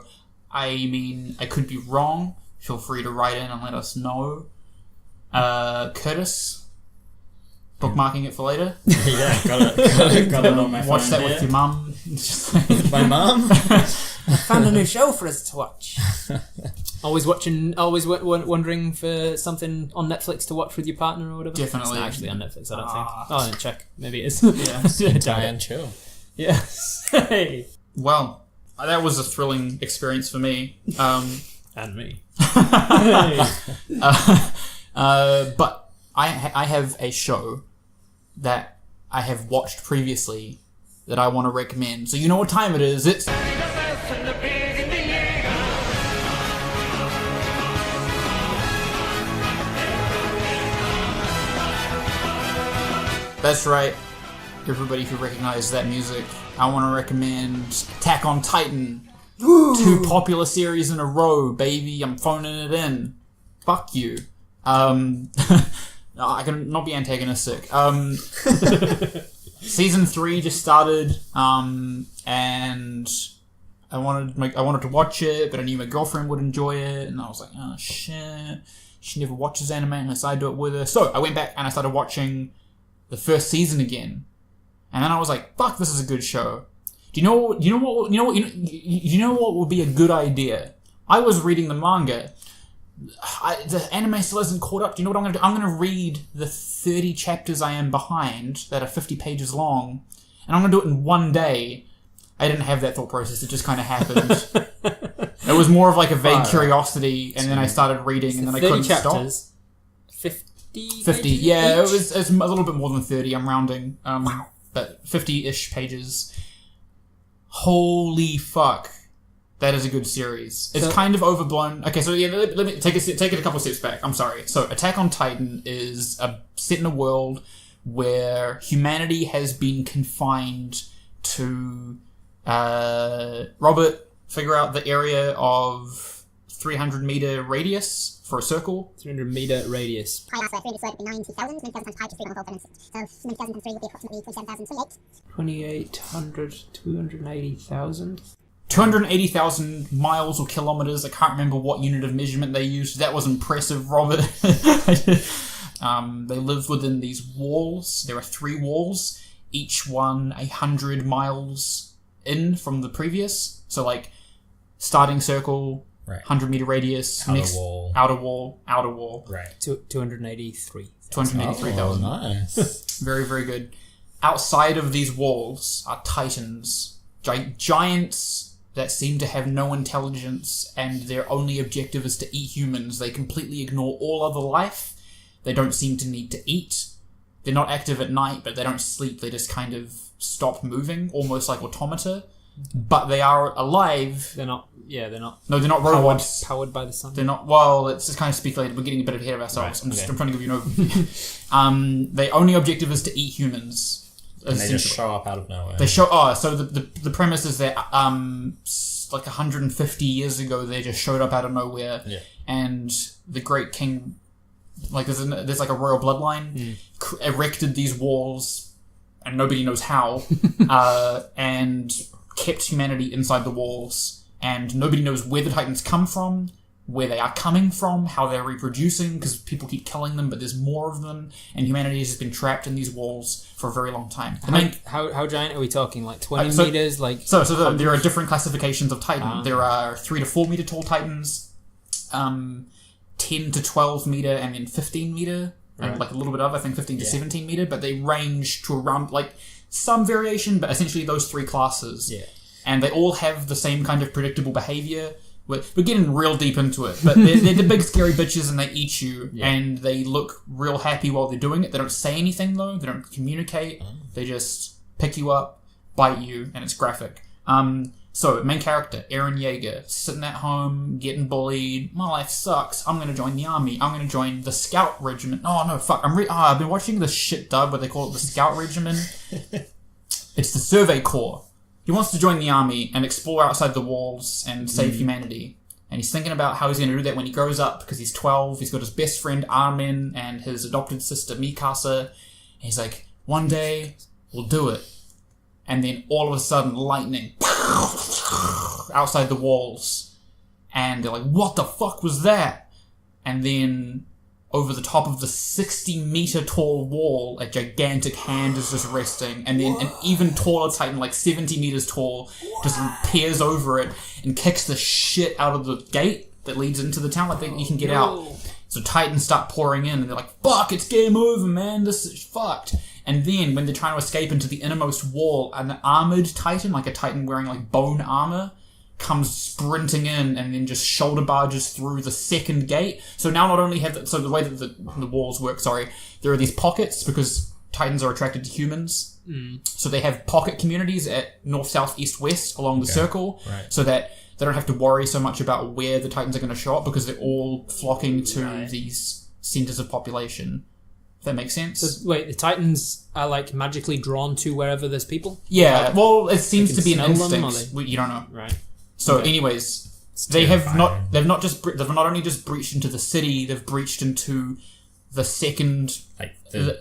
I mean, I could be wrong. Feel free to write in and let us know. Curtis, bookmarking it for later. Yeah, got it on my phone. Watch that with your mum. My mum? I found a new show for us to watch. Always wondering for something on Netflix to watch with your partner or whatever. Definitely. It's not actually on Netflix, I don't think. Oh, then check. Maybe it is. Yeah. Diane Chill. Yes. Hey. Well, that was a thrilling experience for me. And me. But I have a show that I have watched previously that I want to recommend. So you know what time it is. It's... That's right. Everybody who recognizes that music, I want to recommend Attack on Titan. 2 popular series in a row, baby. I'm phoning it in. Fuck you. I can not be antagonistic. Season 3 just started, and I wanted to watch it, but I knew my girlfriend would enjoy it, and I was like, oh shit, she never watches anime unless I do it with her. So I went back and I started watching the first season again, and then I was like, fuck, this is a good show. Do you know what would be a good idea? I was reading the manga. The anime still isn't caught up. Do you know what I'm going to do? I'm going to read the 30 chapters I am behind that are 50 pages long, and I'm going to do it in one day. I didn't have that thought process. It just kind of happened. It was more of like a vague curiosity, and then I started reading, and then I couldn't chapters, stop. 50? 50, yeah. It's a little bit more than 30. I'm rounding. But 50-ish pages. Holy fuck. That is a good series. It's kind of overblown. Okay, so yeah, let me take it a couple steps back. I'm sorry. So Attack on Titan is set in a world where humanity has been confined to Robert, figure out the area of 300 meter radius for a circle. 300 meter radius. Pi last 3 would be 90,000. 90,000 times pi just 3 1/4. So 90,000 times 3 would be approximately 27,028. 2,800, 280,000. 280,000 miles or kilometers. I can't remember what unit of measurement they used. That was impressive, Robert. They live within these walls. There are 3 walls, each one 100 miles in from the previous. So, like, starting circle, right. 100 meter radius, outer wall. Right. 283. 283,000. Oh, nice. Very, very good. Outside of these walls are titans, giants that seem to have no intelligence, and their only objective is to eat humans. They completely ignore all other life. They don't seem to need to eat. They're not active at night, but they don't sleep. They just kind of stop moving, almost like automata. But they are alive. They're not. No, they're not robots. Powered by the sun. They're not. Well, it's just kind of speculated. We're getting a bit ahead of ourselves. Right, I'm trying to give you an overview. Their only objective is to eat humans. And they just show up out of nowhere. So the premise is that like 150 years ago they just showed up out of nowhere, and the Great King, like there's like a royal bloodline, erected these walls, and nobody knows how, and kept humanity inside the walls, and nobody knows where the Titans come from, where they are coming from, how they're reproducing, because people keep killing them, but there's more of them, and humanity has just been trapped in these walls for a very long time. How giant are we talking? Like 20 meters? Like so there are different classifications of Titan. There are 3 to 4 meter tall Titans, 10 to 12 meter, and then 15 meter, and like a little bit of, I think 15 to 17 meter, but they range to around like some variation, but essentially those 3 classes. Yeah. And they all have the same kind of predictable behavior. We're getting real deep into it, but they're the big scary bitches, and they eat you, and they look real happy while they're doing it. They don't say anything, though. They don't communicate. They just pick you up, bite you, and it's graphic. So, main character, Eren Yeager, sitting at home, getting bullied. My life sucks. I'm going to join the army. I'm going to join the Scout Regiment. Oh, no, fuck. I've been watching this shit dub where they call it the Scout Regiment. It's the Survey Corps. He wants to join the army and explore outside the walls and save humanity. And he's thinking about how he's going to do that when he grows up, because he's 12. He's got his best friend Armin and his adopted sister Mikasa. And he's like, one day, we'll do it. And then all of a sudden, lightning outside the walls. And they're like, what the fuck was that? And then over the top of the 60-meter tall wall, a gigantic hand is just resting, and then an even taller Titan, like 70 meters tall, just peers over it and kicks the shit out of the gate that leads into the town. Like, you can get out. So Titans start pouring in, and they're like, fuck, it's game over, man, this is fucked. And then, when they're trying to escape into the innermost wall, an armored Titan, like a Titan wearing like bone armor, comes sprinting in and then just shoulder barges through the second gate. So now not only so the way that the walls work, there are these pockets, because Titans are attracted to humans. So they have pocket communities at north, south, east, west along the circle, so that they don't have to worry so much about where the Titans are going to show up, because they're all flocking to these centers of population. If that makes sense. So, wait, the Titans are like magically drawn to wherever there's people? Yeah, well, it seems to be an smell them, instinct. You don't know. Right. So, Okay. anyways, they've not only just breached into the city, they've breached into the second. Like the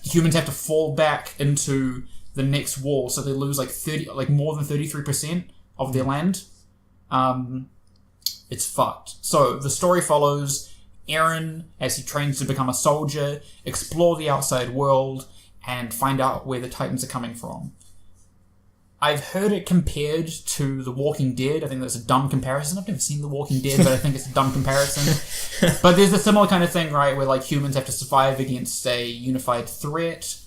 humans have to fall back into the next wall, so they lose like more than 33% of their land. It's fucked. So the story follows Eren as he trains to become a soldier, explore the outside world, and find out where the Titans are coming from. I've heard it compared to The Walking Dead. I think that's a dumb comparison. I've never seen The Walking Dead, but I think it's a dumb comparison. But there's a similar kind of thing, right, where like humans have to survive against a unified threat.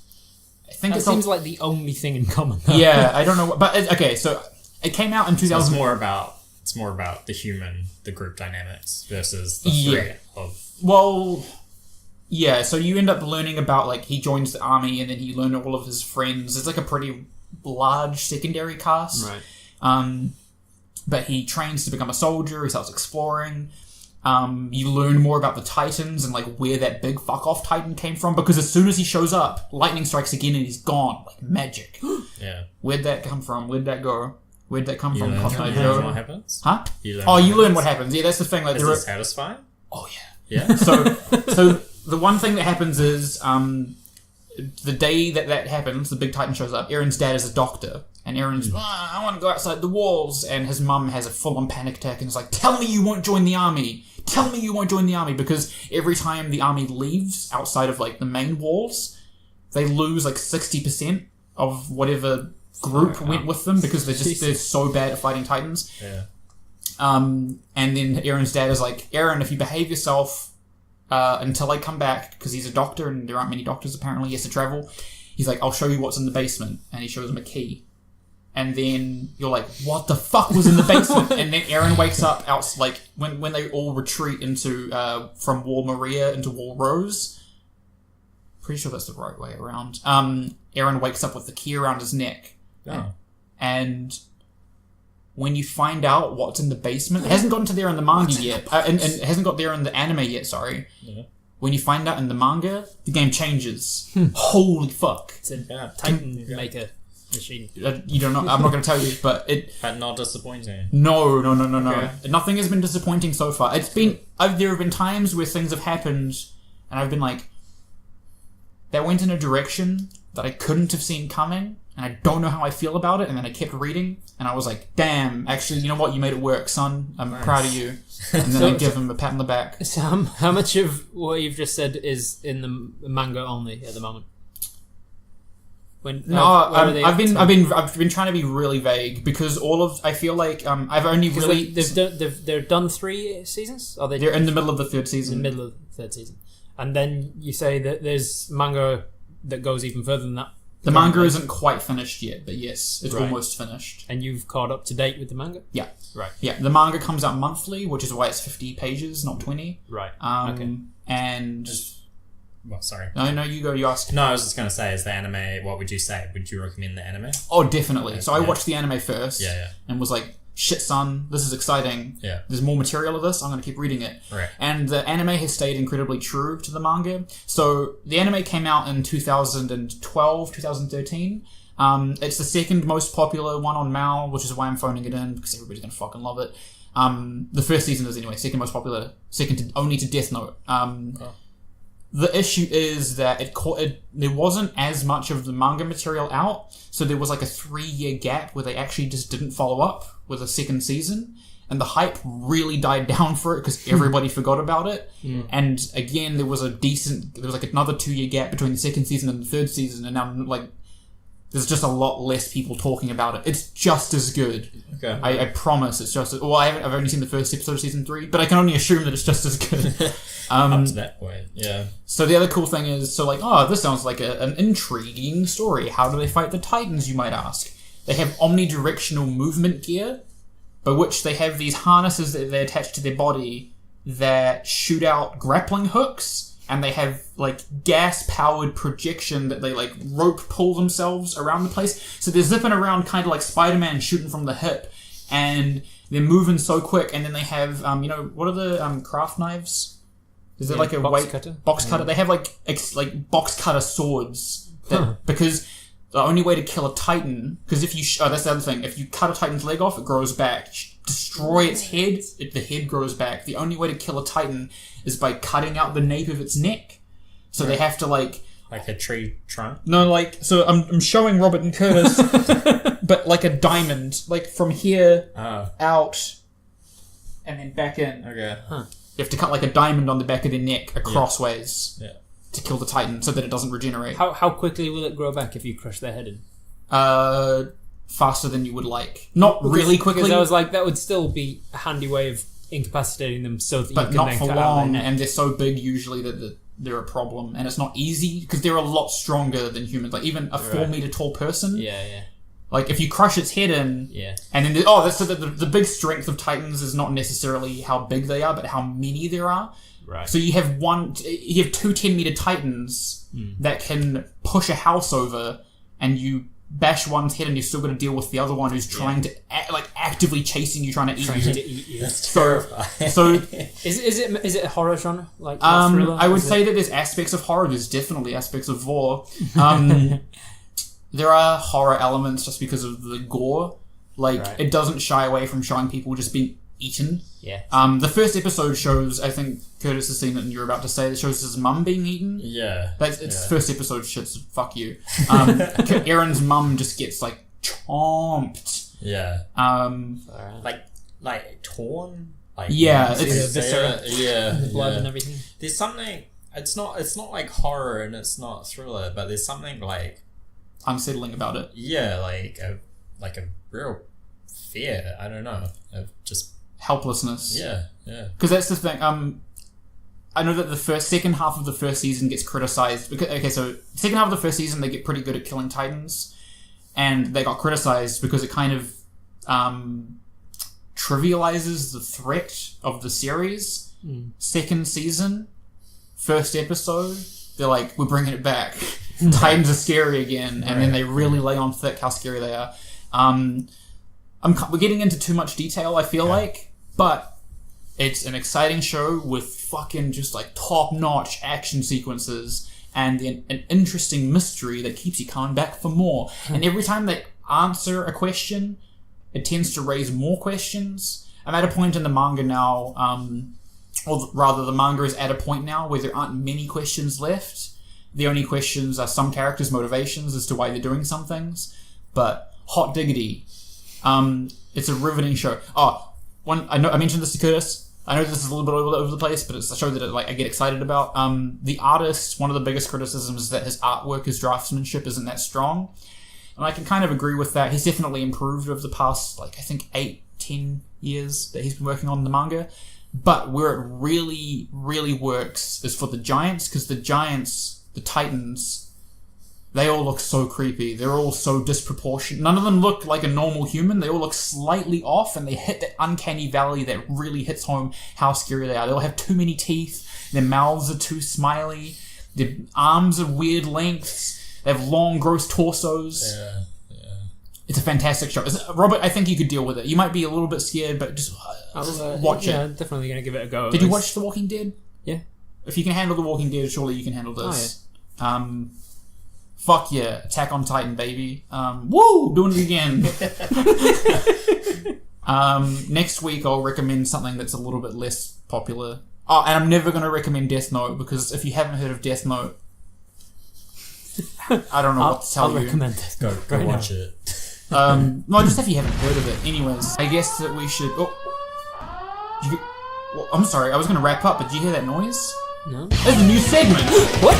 I think That seems like the only thing in common. Though. Yeah, I don't know, but okay. So it came out in 2000. So it's more about the group dynamics versus the threat of. Well, yeah. So you end up learning about like he joins the army and then you learn all of his friends. It's like a pretty large secondary cast. Right. But he trains to become a soldier. He starts exploring. You learn more about the Titans and like where that big fuck off Titan came from, because as soon as he shows up, lightning strikes again and he's gone like magic. Yeah. Where'd that come from? Where'd that go? Where'd that come from? You learn what happens? Huh? You learn what happens. Yeah, that's the thing. Like, is it satisfying? Oh yeah. Yeah. So the one thing that happens is the day that happens, the big Titan shows up. Eren's dad is a doctor, and Eren's I want to go outside the walls, and his mum has a full-on panic attack and is like, "Tell me you won't join the army. Tell me you won't join the army," because every time the army leaves outside of like the main walls, they lose like 60% of whatever group went with them because they're so bad at fighting Titans. Yeah. And then Eren's dad is like, "Eren, if you behave yourself until I come back," because he's a doctor and there aren't many doctors apparently, he has to travel. He's like, "I'll show you what's in the basement," and he shows him a key. And then you're like, "What the fuck was in the basement?" And then Eren wakes up out like when they all retreat into from Wall Maria into Wall Rose. Pretty sure that's the right way around. Eren wakes up with the key around his neck. Oh. And when you find out what's in the basement, it hasn't gotten to there in the manga yet, and it hasn't got there in the anime yet. Sorry. Yeah. When you find out in the manga, the game changes. Holy fuck! It's a Titan maker machine. You don't know. I'm not going to tell you, but But not disappointing. No. Okay. Nothing has been disappointing so far. It's been. There have been times where things have happened, and I've been like, that went in a direction that I couldn't have seen coming, and I don't know how I feel about it. And then I kept reading, and I was like, "Damn! Actually, you know what? You made it work, son. I'm proud of you." And then I give him a pat on the back. So how much of what you've just said is in the manga only at the moment? I've been trying to be really vague because I feel like I've only really they've done 3 seasons. Or they're in the middle of the 3rd season. In the middle of the 3rd season, and then you say that there's manga that goes even further than that. The manga isn't quite finished yet, but yes, it's almost finished. And you've caught up to date with the manga? Yeah. Right. Yeah, the manga comes out monthly, which is why it's 50 pages, not 20. Right. Okay. And... Well, sorry. No, you go, you ask. No, I was just going to say, is the anime, what would you say? Would you recommend the anime? Oh, definitely. So I watched the anime first. Yeah. And was like, shit, son, this is exciting. Yeah. There's more material of this. I'm going to keep reading it. Right. And the anime has stayed incredibly true to the manga. So the anime came out in 2012, 2013. It's the second most popular one on Mal, which is why I'm phoning it in, because everybody's going to fucking love it. The first season is anyway, second most popular, only to Death Note. The issue is that there wasn't as much of the manga material out, so there was like a 3-year gap where they actually just didn't follow up with a second season, and the hype really died down for it because everybody forgot about it. And again, there was like another 2-year gap between the second season and the 3rd season, and now like there's just a lot less people talking about it. It's just as good. Okay. I promise it's just... Well, I've only seen the first episode of season 3, but I can only assume that it's just as good. Up to that point, yeah. So the other cool thing is, this sounds like an intriguing story. How do they fight the Titans, you might ask? They have omnidirectional movement gear, by which they have these harnesses that they attach to their body that shoot out grappling hooks, and they have like gas-powered projection that they like rope pull themselves around the place. So they're zipping around kind of like Spider-Man shooting from the hip, and they're moving so quick. And then they have, what are the craft knives? Is it like a box cutter? Box cutter. They have like box cutter swords because the only way to kill a Titan, because if you that's the other thing. If you cut a Titan's leg off, it grows back. Destroy its head, the head grows back. The only way to kill a Titan is by cutting out the nape of its neck. So they have to like a tree trunk. No, like so. I'm showing Robert and Curtis, but like a diamond, like from here out, and then back in. Okay. You have to cut like a diamond on the back of their neck crossways to kill the Titan, so that it doesn't regenerate. How quickly will it grow back if you crush their head in? Faster than you would like. Not really quickly. Because I was like, that would still be a handy way of incapacitating them, so that you can not then for cut long. out their neck. And they're so big usually that they're a problem, and it's not easy because they're a lot stronger than humans. Like even a 4 meter tall person. Yeah. Like if you crush its head in, and then that's so the big strength of Titans is not necessarily how big they are, but how many there are. Right. So you have two 10 meter Titans that can push a house over, and you bash one's head, and you're still going to deal with the other one who's trying to actively chasing you, trying to eat you. That's terrifying. So is it a horror genre? Like thriller? I would say that there's aspects of horror. There's definitely aspects of gore. There are horror elements just because of the gore. It doesn't shy away from showing people just being eaten. Yeah. The first episode shows, I think Curtis has seen it and you're about to say, it shows his mum being eaten. Yeah. It's first episode shit, so fuck you. Erin's mum just gets chomped. Yeah. Like torn? It's viscera. Yeah. Blood and everything. There's something, it's not like horror and it's not thriller, but there's something unsettling about it. Yeah, like a real fear, I don't know, of just helplessness. Yeah. Because that's the thing. I know that the second half of the first season gets criticized. So second half of the first season they get pretty good at killing Titans, and they got criticized because it kind of trivializes the threat of the series. Second season, first episode, they're like, we're bringing it back. Titans are scary again, and then they really lay on thick how scary they are. We're getting into too much detail, I feel like, but it's an exciting show with fucking just top-notch action sequences and an interesting mystery that keeps you coming back for more. And every time they answer a question, it tends to raise more questions. I'm at a point in the manga now, or rather the manga is at a point now where there aren't many questions left. The only questions are some characters' motivations as to why they're doing some things. But hot diggity. It's a riveting show. I mentioned this to Curtis. I know this is a little bit all over the place, but it's a show that I get excited about. The artist, one of the biggest criticisms is that his artwork, his draftsmanship isn't that strong. And I can kind of agree with that. He's definitely improved over the past, I think 8-10 years that he's been working on the manga. But where it really, really works is for the giants, because the giants, the Titans, they all look so creepy. They're all so disproportionate. None of them look like a normal human. They all look slightly off, and they hit that uncanny valley that really hits home how scary they are. They all have too many teeth. Their mouths are too smiley. Their arms are weird lengths. They have long, gross torsos. Yeah. It's a fantastic show. Robert, I think you could deal with it. You might be a little bit scared, but just watch it. Yeah, definitely going to give it a go. Did you watch The Walking Dead? Yeah. If you can handle The Walking Dead, surely you can handle this. Oh, yeah. Fuck yeah. Attack on Titan, baby. Woo! Doing it again. Next week, I'll recommend something that's a little bit less popular. Oh, and I'm never going to recommend Death Note, because if you haven't heard of Death Note, I don't know what to tell you. I'll recommend it. Go watch it. No, just if you haven't heard of it. Anyways, I guess that we should... I'm sorry, I was going to wrap up, but did you hear that noise? No. There's a new segment! What?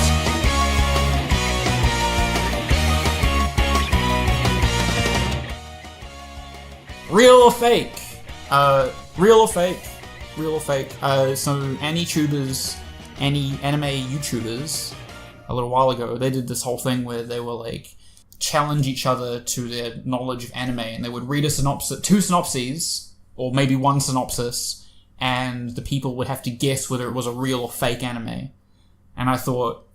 Real or fake? Real or fake? Real or fake? So anime YouTubers, a little while ago, they did this whole thing where they were challenge each other to their knowledge of anime, and they would read two synopses, or maybe one synopsis, and the people would have to guess whether it was a real or fake anime. And I thought,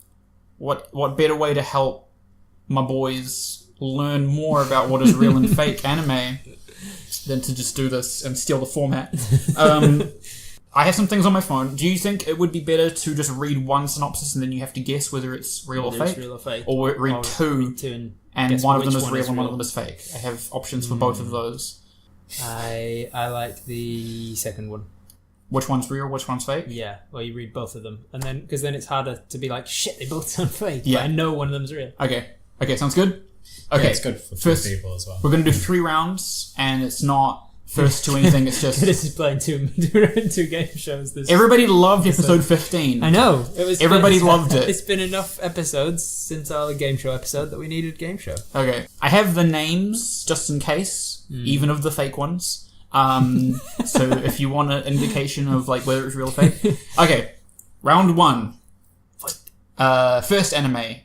what better way to help my boys learn more about what is real and fake anime than to just do this and steal the format. I have some things on my phone. Do you think it would be better to just read one synopsis and then you have to guess whether it's real or fake? Or read two and one of them is real and one of them is fake? I have options for both of those. I like the second one. Which one's real, which one's fake? Yeah, well, you read both of them. And then, because then it's harder to be like, shit, they both sound fake. Yeah. But I know one of them's real. Okay, sounds good? Okay, it's good for first people as well. We're going to do 3 rounds, and it's not first to anything, it's just... This is playing two game shows. Everybody loved episode 15. I know. Everybody loved it. It's been enough episodes since our game show episode that we needed game show. Okay. I have the names, just in case, even of the fake ones. So if you want an indication of like whether it's real or fake. Okay. Round 1. First anime.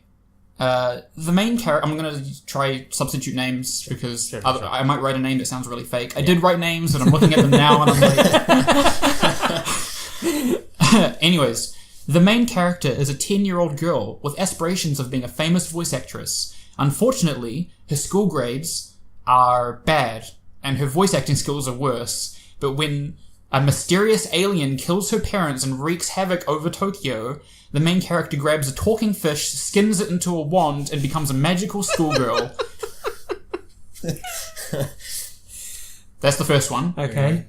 The main character... I'm going to try substitute names because I might write a name that sounds really fake. I did write names and I'm looking at them now and I'm like... Anyways, the main character is a 10-year-old girl with aspirations of being a famous voice actress. Unfortunately, her school grades are bad and her voice acting skills are worse. But when a mysterious alien kills her parents and wreaks havoc over Tokyo... The main character grabs a talking fish, skins it into a wand, and becomes a magical schoolgirl. That's the first one. Okay.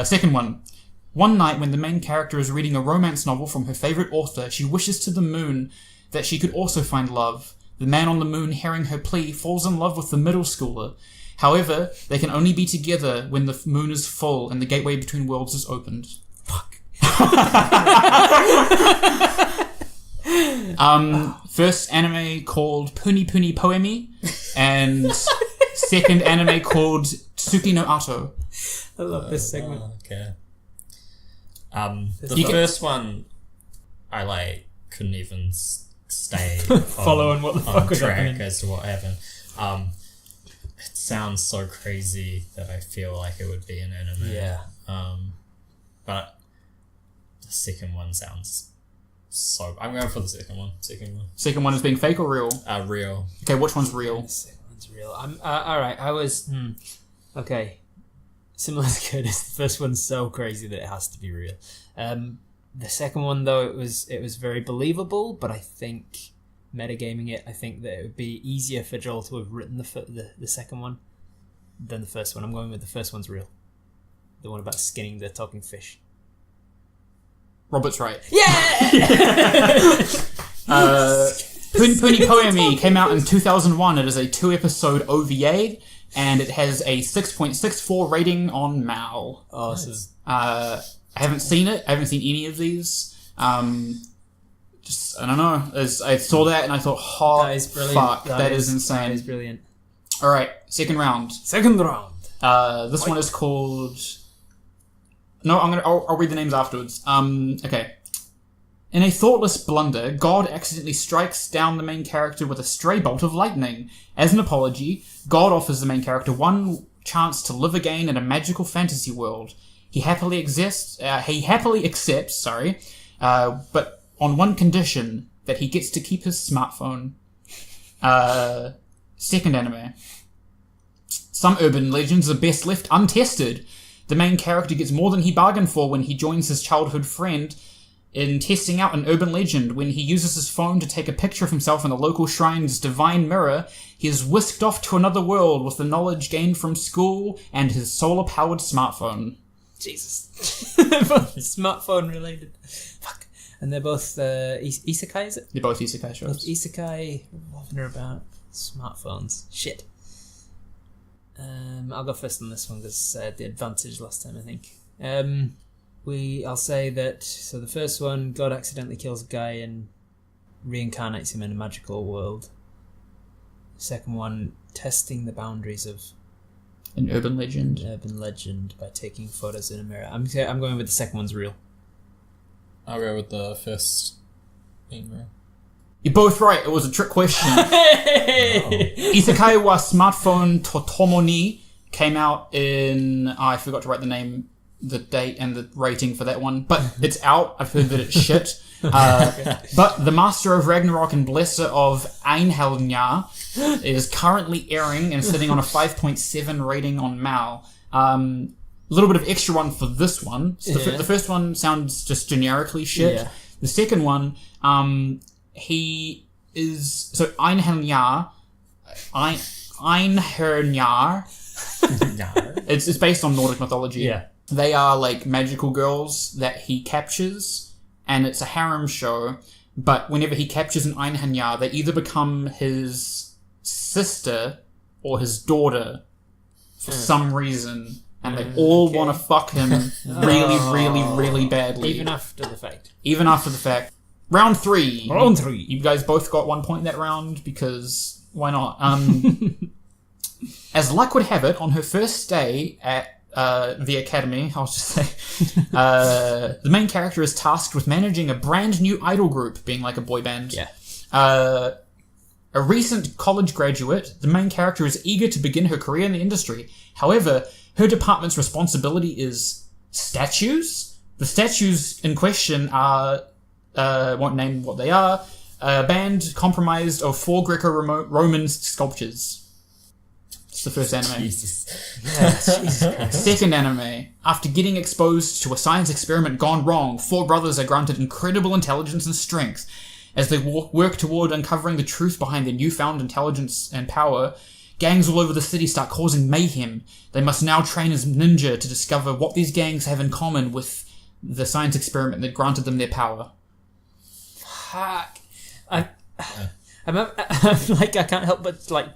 Second one. One night when the main character is reading a romance novel from her favourite author, she wishes to the moon that she could also find love. The man on the moon, hearing her plea, falls in love with the middle schooler. However, they can only be together when the moon is full and the gateway between worlds is opened. Fuck. First anime called Puni Puni Poemi, and second anime called Tsuki no Ato. I love this segment. Okay. The first one, I couldn't even stay following what the fuck was track happening as to what happened. It sounds so crazy that I feel like it would be an anime. Yeah. But the second one sounds so... I'm going for the second one. Second one is being fake or real? Real. Okay, which one's real? The second one's real. Alright, I was... Okay. Similar to Curtis, the first one's so crazy that it has to be real. The second one, though, it was very believable, but I think, metagaming it, I think that it would be easier for Joel to have written the second one than the first one. I'm going with the first one's real. The one about skinning the talking fish. Robert's right. Yeah! Puni Poemi came out in 2001. It is a 2-episode OVA, and it has a 6.64 rating on Mal. Awesome. I haven't seen it. I haven't seen any of these. I don't know. I saw that and I thought, that is brilliant. Fuck, that is insane. That is brilliant. Alright, second round. This one is called... No, I'll read the names afterwards. Okay. In a thoughtless blunder, God accidentally strikes down the main character with a stray bolt of lightning. As an apology, God offers the main character one chance to live again in a magical fantasy world. He happily accepts, but on one condition, that he gets to keep his smartphone. Second anime. Some urban legends are best left untested. The main character gets more than he bargained for when he joins his childhood friend in testing out an urban legend. When he uses his phone to take a picture of himself in the local shrine's divine mirror, he is whisked off to another world with the knowledge gained from school and his solar-powered smartphone. Jesus. Both smartphone related. Fuck. And they're both isekai, is it? They're both isekai shows. Both isekai revolving about smartphones. Shit. I'll go first on this one because I had the advantage last time, I think. I'll say that, so the first one, God accidentally kills a guy and reincarnates him in a magical world. The second one, testing the boundaries of an urban legend. By taking photos in a mirror. I'm going with the second one's real. I'll go with the first being real. You're both right. It was a trick question. Isekai wa Smartphone Totomo ni came out in... I forgot to write the date and the rating for that one. But it's out. I've heard that it's shit. But The Master of Ragnarok and Blesser of Einhelnya is currently airing and sitting on a 5.7 rating on Mal. little bit of extra one for this one. So the first one sounds just generically shit. Yeah. The second one, he is... So Einherjar... it's based on Nordic mythology. Yeah. They are like magical girls that he captures, and it's a harem show. But whenever he captures an Einherjar, they either become his sister or his daughter for some reason, and they all want to fuck him really badly. Even after the fact. Round 3. Round 3. You guys both got 1 point in that round, because why not? As luck would have it, on her first day at the academy, I'll just say, the main character is tasked with managing a brand new idol group, being like a boy band. Yeah. A recent college graduate, the main character is eager to begin her career in the industry. However, her department's responsibility is statues. The statues in question are, won't name what they are, a band comprised of 4 Greco-Roman sculptures. It's the first anime. Jesus. Second anime. After getting exposed to a science experiment gone wrong, 4 brothers are granted incredible intelligence and strength. As they work toward uncovering the truth behind their newfound intelligence and power, gangs all over the city start causing mayhem. They must now train as ninja to discover what these gangs have in common with the science experiment that granted them their power. Fuck. I'm like, I can't help but like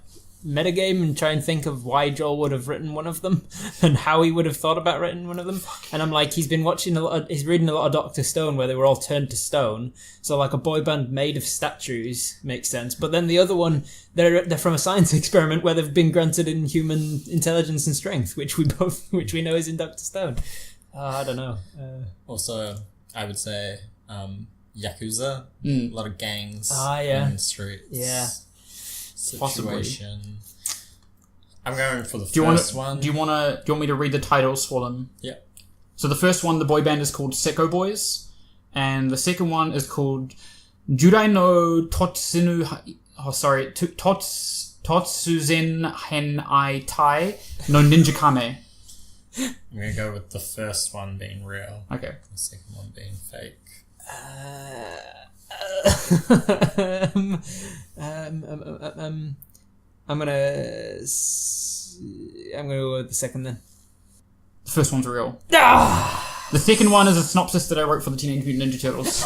metagame and try and think of why Joel would have written one of them and how he would have thought about writing one of them. And I'm like, he's reading a lot of Dr. Stone where they were all turned to stone. So like a boy band made of statues makes sense. But then the other one, they're from a science experiment where they've been granted inhuman intelligence and strength, which we know is in Dr. Stone. I don't know. Also, I would say Yakuza. A lot of gangs in the streets. Yeah. Situation. Possibly. I'm going for the first one. Do you want me to read the titles for them? Yeah. So the first one, the boy band is called Sekko Boys, and the second one is called Judai no Totsuzen Hen Ai Tai no Ninja Kame. I'm gonna go with the first one being real. Okay. The second one being fake. I'm gonna go with the second then. The first one's real. The second one is a synopsis that I wrote for the Teenage Mutant Ninja Turtles.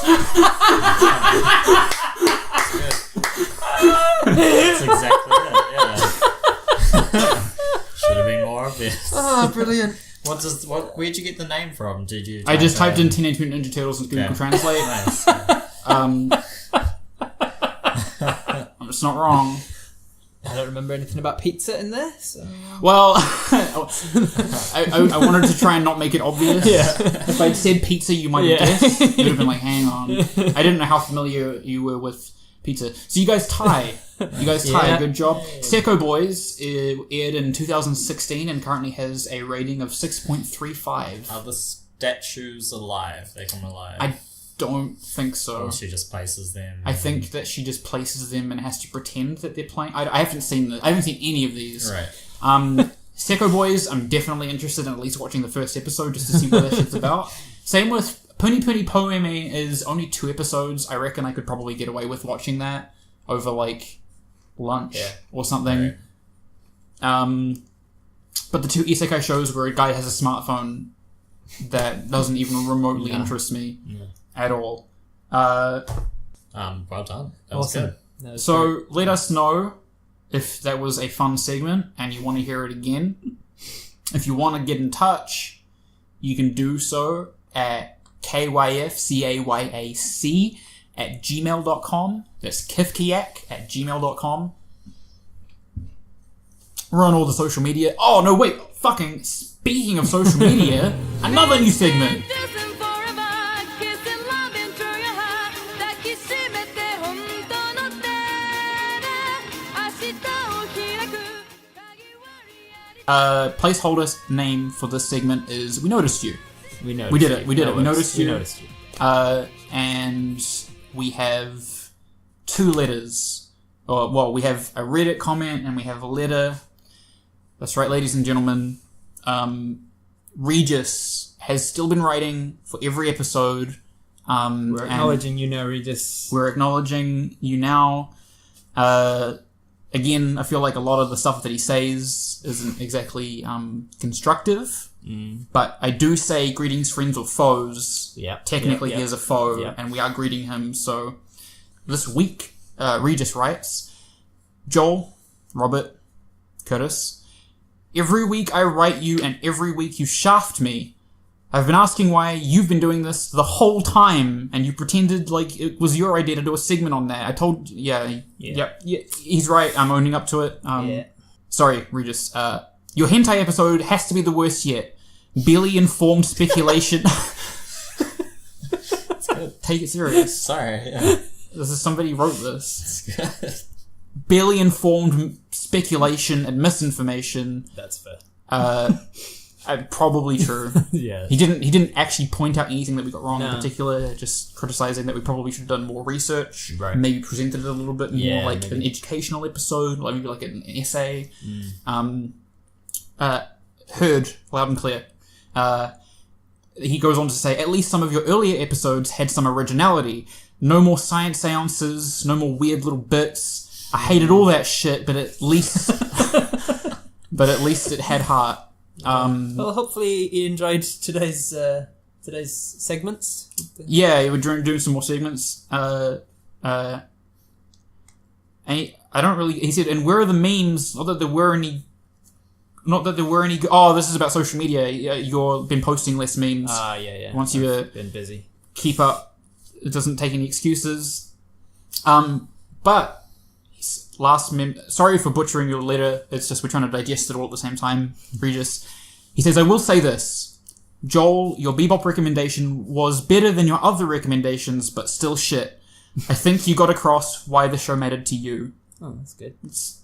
That's exactly it, yeah. Should have been more obvious. Oh, brilliant. Where'd you get the name from? Did you? I just typed in Teenage Mutant Ninja Turtles and Google Translate. Nice. It's not wrong. I don't remember anything about pizza in there, so... Well, I wanted to try and not make it obvious. Yeah. If I'd said pizza, you might have guessed. You'd have been like, hang on. I didn't know how familiar you were with pizza. So you guys tie. Good job. Sekko Boys aired in 2016 and currently has a rating of 6.35. Are the statues alive? They come alive? I don't think so. Or she just places them. I think that she just places them and has to pretend that they're playing. I haven't seen any of these. Right. Sekko Boys, I'm definitely interested in at least watching the first episode just to see what that shit's about. Same with Puni Puni Poeme is only 2 episodes. I reckon I could probably get away with watching that over like lunch or something. Right. But the 2 isekai shows where a guy has a smartphone that doesn't even remotely interest me at all. Well done. That was good. So let us know if that was a fun segment and you want to hear it again. If you want to get in touch, you can do so at KYFCaYAC at gmail.com. That's KYFCaYAC@gmail.com. We're on all the social media. Oh, no, wait. Fucking speaking of social media, another new segment. Placeholder name for this segment is We Noticed You. We did it. We noticed you. And we have 2 letters. We have a Reddit comment and we have a letter. That's right, ladies and gentlemen. Regis has still been writing for every episode. We're acknowledging you now, Regis. We're acknowledging you now. Again, I feel like a lot of the stuff that he says isn't exactly constructive. But I do say greetings, friends or foes. Technically, he is a foe, and we are greeting him. So this week, Regis writes, Joel, Robert, Curtis, every week I write you and every week you shaft me. I've been asking why you've been doing this the whole time, and you pretended like it was your idea to do a segment on that. I told, he's right. I'm owning up to it. Sorry, Regis. Your hentai episode has to be the worst yet. Barely informed speculation. Take it serious. Sorry. Yeah. This is somebody wrote this. Barely informed speculation and misinformation. That's fair. Probably true. Yeah. He didn't actually point out anything that we got wrong in particular, just criticizing that we probably should have done more research. Right. Maybe presented it a little bit more like an educational episode, like maybe like an essay. Heard loud and clear. He goes on to say, at least some of your earlier episodes had some originality. No more science seances, no more weird little bits. I hated all that shit, but at least it had heart. Well, hopefully you enjoyed today's segments. Yeah, we're doing some more segments. And I don't really. He said, and where are the memes? Not that there were any. Oh, this is about social media. You've been posting less memes. Yeah. Once you been busy, keep up. It doesn't take any excuses. But sorry for butchering your letter. It's just we're trying to digest it all at the same time. Regis. He says, I will say this. Joel, your Bebop recommendation was better than your other recommendations, but still shit. I think you got across why the show mattered to you. Oh, that's good. It's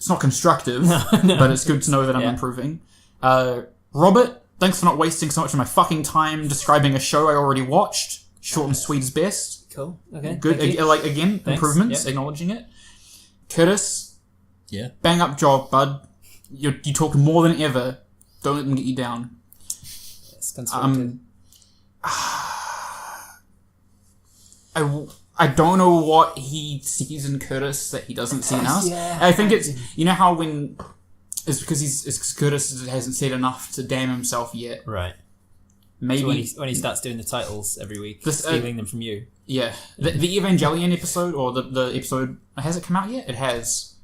not constructive, but it's good to know that I'm improving. Robert, thanks for not wasting so much of my fucking time describing a show I already watched. Short and sweet is best. Cool. Okay. Good. Again, thanks. Improvements, acknowledging it. Curtis. Yeah. Bang up job, bud. You talk more than ever. Don't let them get you down. Yes, constructive. I don't know what he sees in Curtis that he doesn't see in us. Yeah. I think it's, you know how when it's because Curtis hasn't said enough to damn himself yet. Right. Maybe so when he starts doing the titles every week, stealing them from you. Yeah. The Evangelion episode, or the episode, has it come out yet? It has.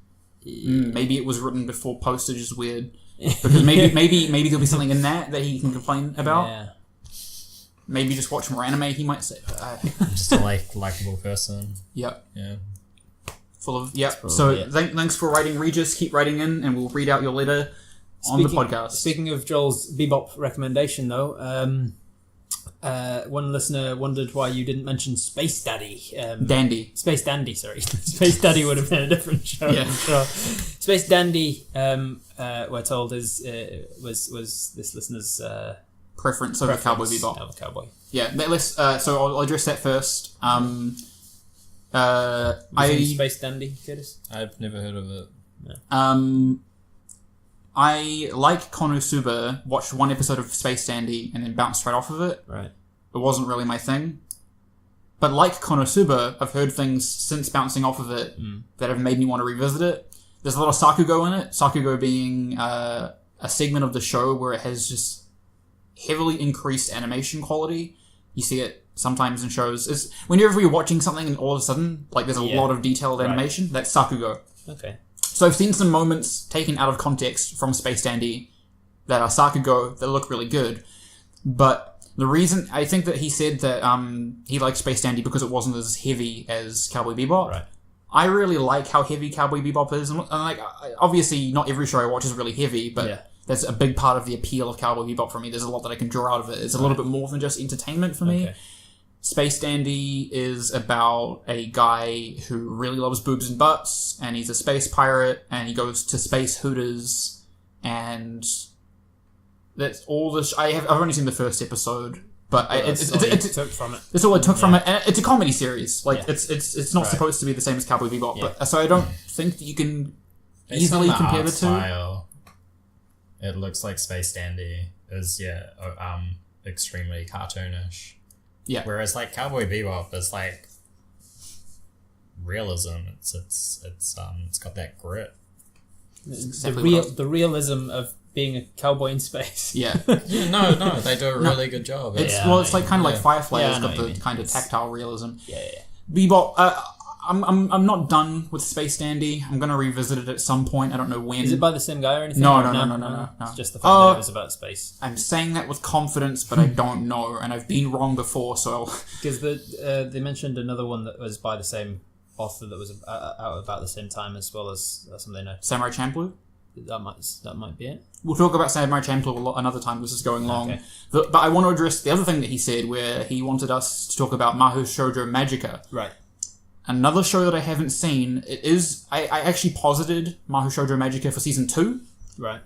Maybe it was written before postage is weird. Because maybe there'll be something in that he can complain about. Yeah. Maybe just watch more anime, he might say. Just a likable person. Yep. Yeah. Full of So thanks for writing, Regis. Keep writing in, and we'll read out your letter on the podcast. Speaking of Joel's Bebop recommendation, though, one listener wondered why you didn't mention Space Daddy. Dandy. Space Dandy, sorry. Space Daddy would have been a different show. Yeah. Sure. Space Dandy, we're told, was this listener's preference over Cowboy Bebop. Over Cowboy. Yeah, let's. So I'll address that first. Space Dandy, Curtis? I've never heard of it. No. I, like Konosuba, watched one episode of Space Dandy and then bounced right off of it. Right. It wasn't really my thing. But like Konosuba, I've heard things since bouncing off of it that have made me want to revisit it. There's a lot of Sakugo in it. Sakugo being a segment of the show where it has just heavily increased animation quality. You see it sometimes in shows. It's whenever you're watching something and all of a sudden, like, there's a lot of detailed animation, that's Sakugo. Okay. So I've seen some moments taken out of context from Space Dandy that are Sakugo that look really good. But the reason, I think that he said that he liked Space Dandy because it wasn't as heavy as Cowboy Bebop. Right. I really like how heavy Cowboy Bebop is. And obviously, not every show I watch is really heavy, but that's a big part of the appeal of Cowboy Bebop for me. There's a lot that I can draw out of it. It's a little bit more than just entertainment for me. Space Dandy is about a guy who really loves boobs and butts, and he's a space pirate, and he goes to Space Hooters, and that's all the... I've only seen the first episode, but it's all I took from it. And it's a comedy series. Like, it's not supposed to be the same as Cowboy Bebop, but so I don't think that you can easily compare the two. Style, it looks like Space Dandy. is extremely cartoonish. Yeah. Whereas like Cowboy Bebop is like realism. It's got that grit. The realism of being a cowboy in space. Yeah. No, they do a really good job. It's like kind of like Firefly. It's got the kind of tactile realism. Yeah. Bebop. I'm not done with Space Dandy. I'm gonna revisit it at some point. I don't know when. Is it by the same guy or anything? No. It's just the fact that it was about space. I'm saying that with confidence, but I don't know, and I've been wrong before, so. Because they mentioned another one that was by the same author that was out about the same time as well as something. Samurai Champloo? That might be it. We'll talk about Samurai Champloo another time. This is going long. Okay. But I want to address the other thing that he said, where he wanted us to talk about Mahou Shoujo Magica. Right. Another show that I haven't seen. It is. I actually posited Mahou Shoujo Magica for season 2. Right.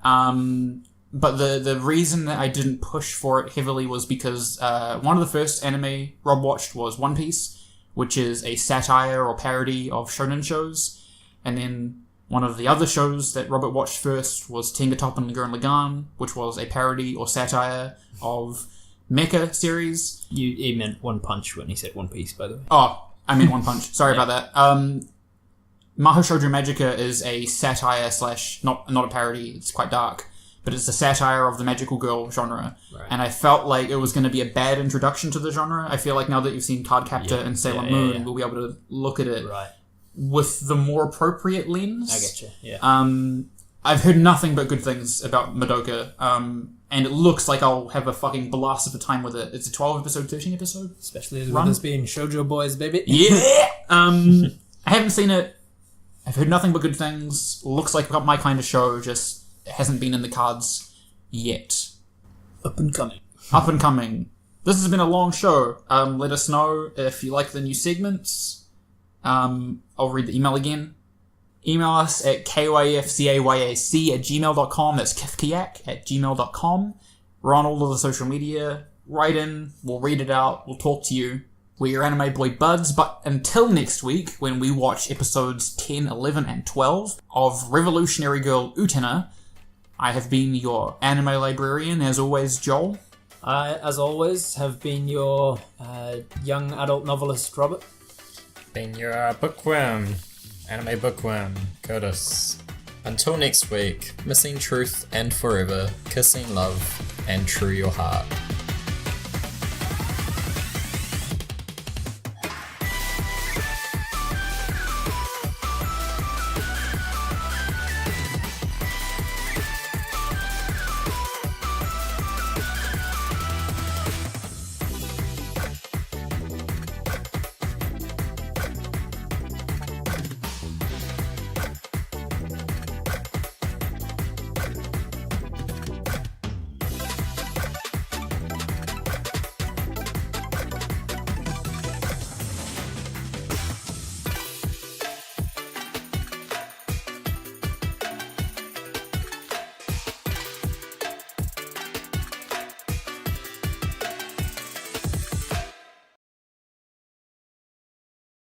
But the reason that I didn't push for it heavily was because one of the first anime Rob watched was One Piece, which is a satire or parody of shonen shows. And then one of the other shows that Robert watched first was Tenga Toppa and Gurren Lagann, which was a parody or satire of mecha series. He meant One Punch when he said One Piece, by the way. Oh, I meant One Punch. Sorry about that. Mahou Shoujo Magica is a satire / not a parody. It's quite dark, but it's a satire of the magical girl genre. Right. And I felt like it was going to be a bad introduction to the genre. I feel like now that you've seen Card Captor and Sailor Moon, we'll be able to look at it with the more appropriate lens. I get you. Yeah. I've heard nothing but good things about Madoka. And it looks like I'll have a fucking blast of a time with it. It's a 12 episode, 13 episode. Especially as well as being shoujo boys, baby. Yeah! I haven't seen it. I've heard nothing but good things. Looks like my kind of show, just hasn't been in the cards yet. Up and coming. Up and coming. This has been a long show. Let us know if you like the new segments. I'll read the email again. Email us at KYFCaYAC@gmail.com. That's KYFCaYAC@gmail.com. We're on all of the social media. Write in. We'll read it out. We'll talk to you. We're your anime boy buds. But until next week, when we watch episodes 10, 11, and 12 of Revolutionary Girl Utena, I have been your anime librarian, as always, Joel. I, as always, have been your young adult novelist, Robert. Been your bookworm. Anime bookworm, Curtis. Until next week, missing truth and forever, kissing love and true your heart.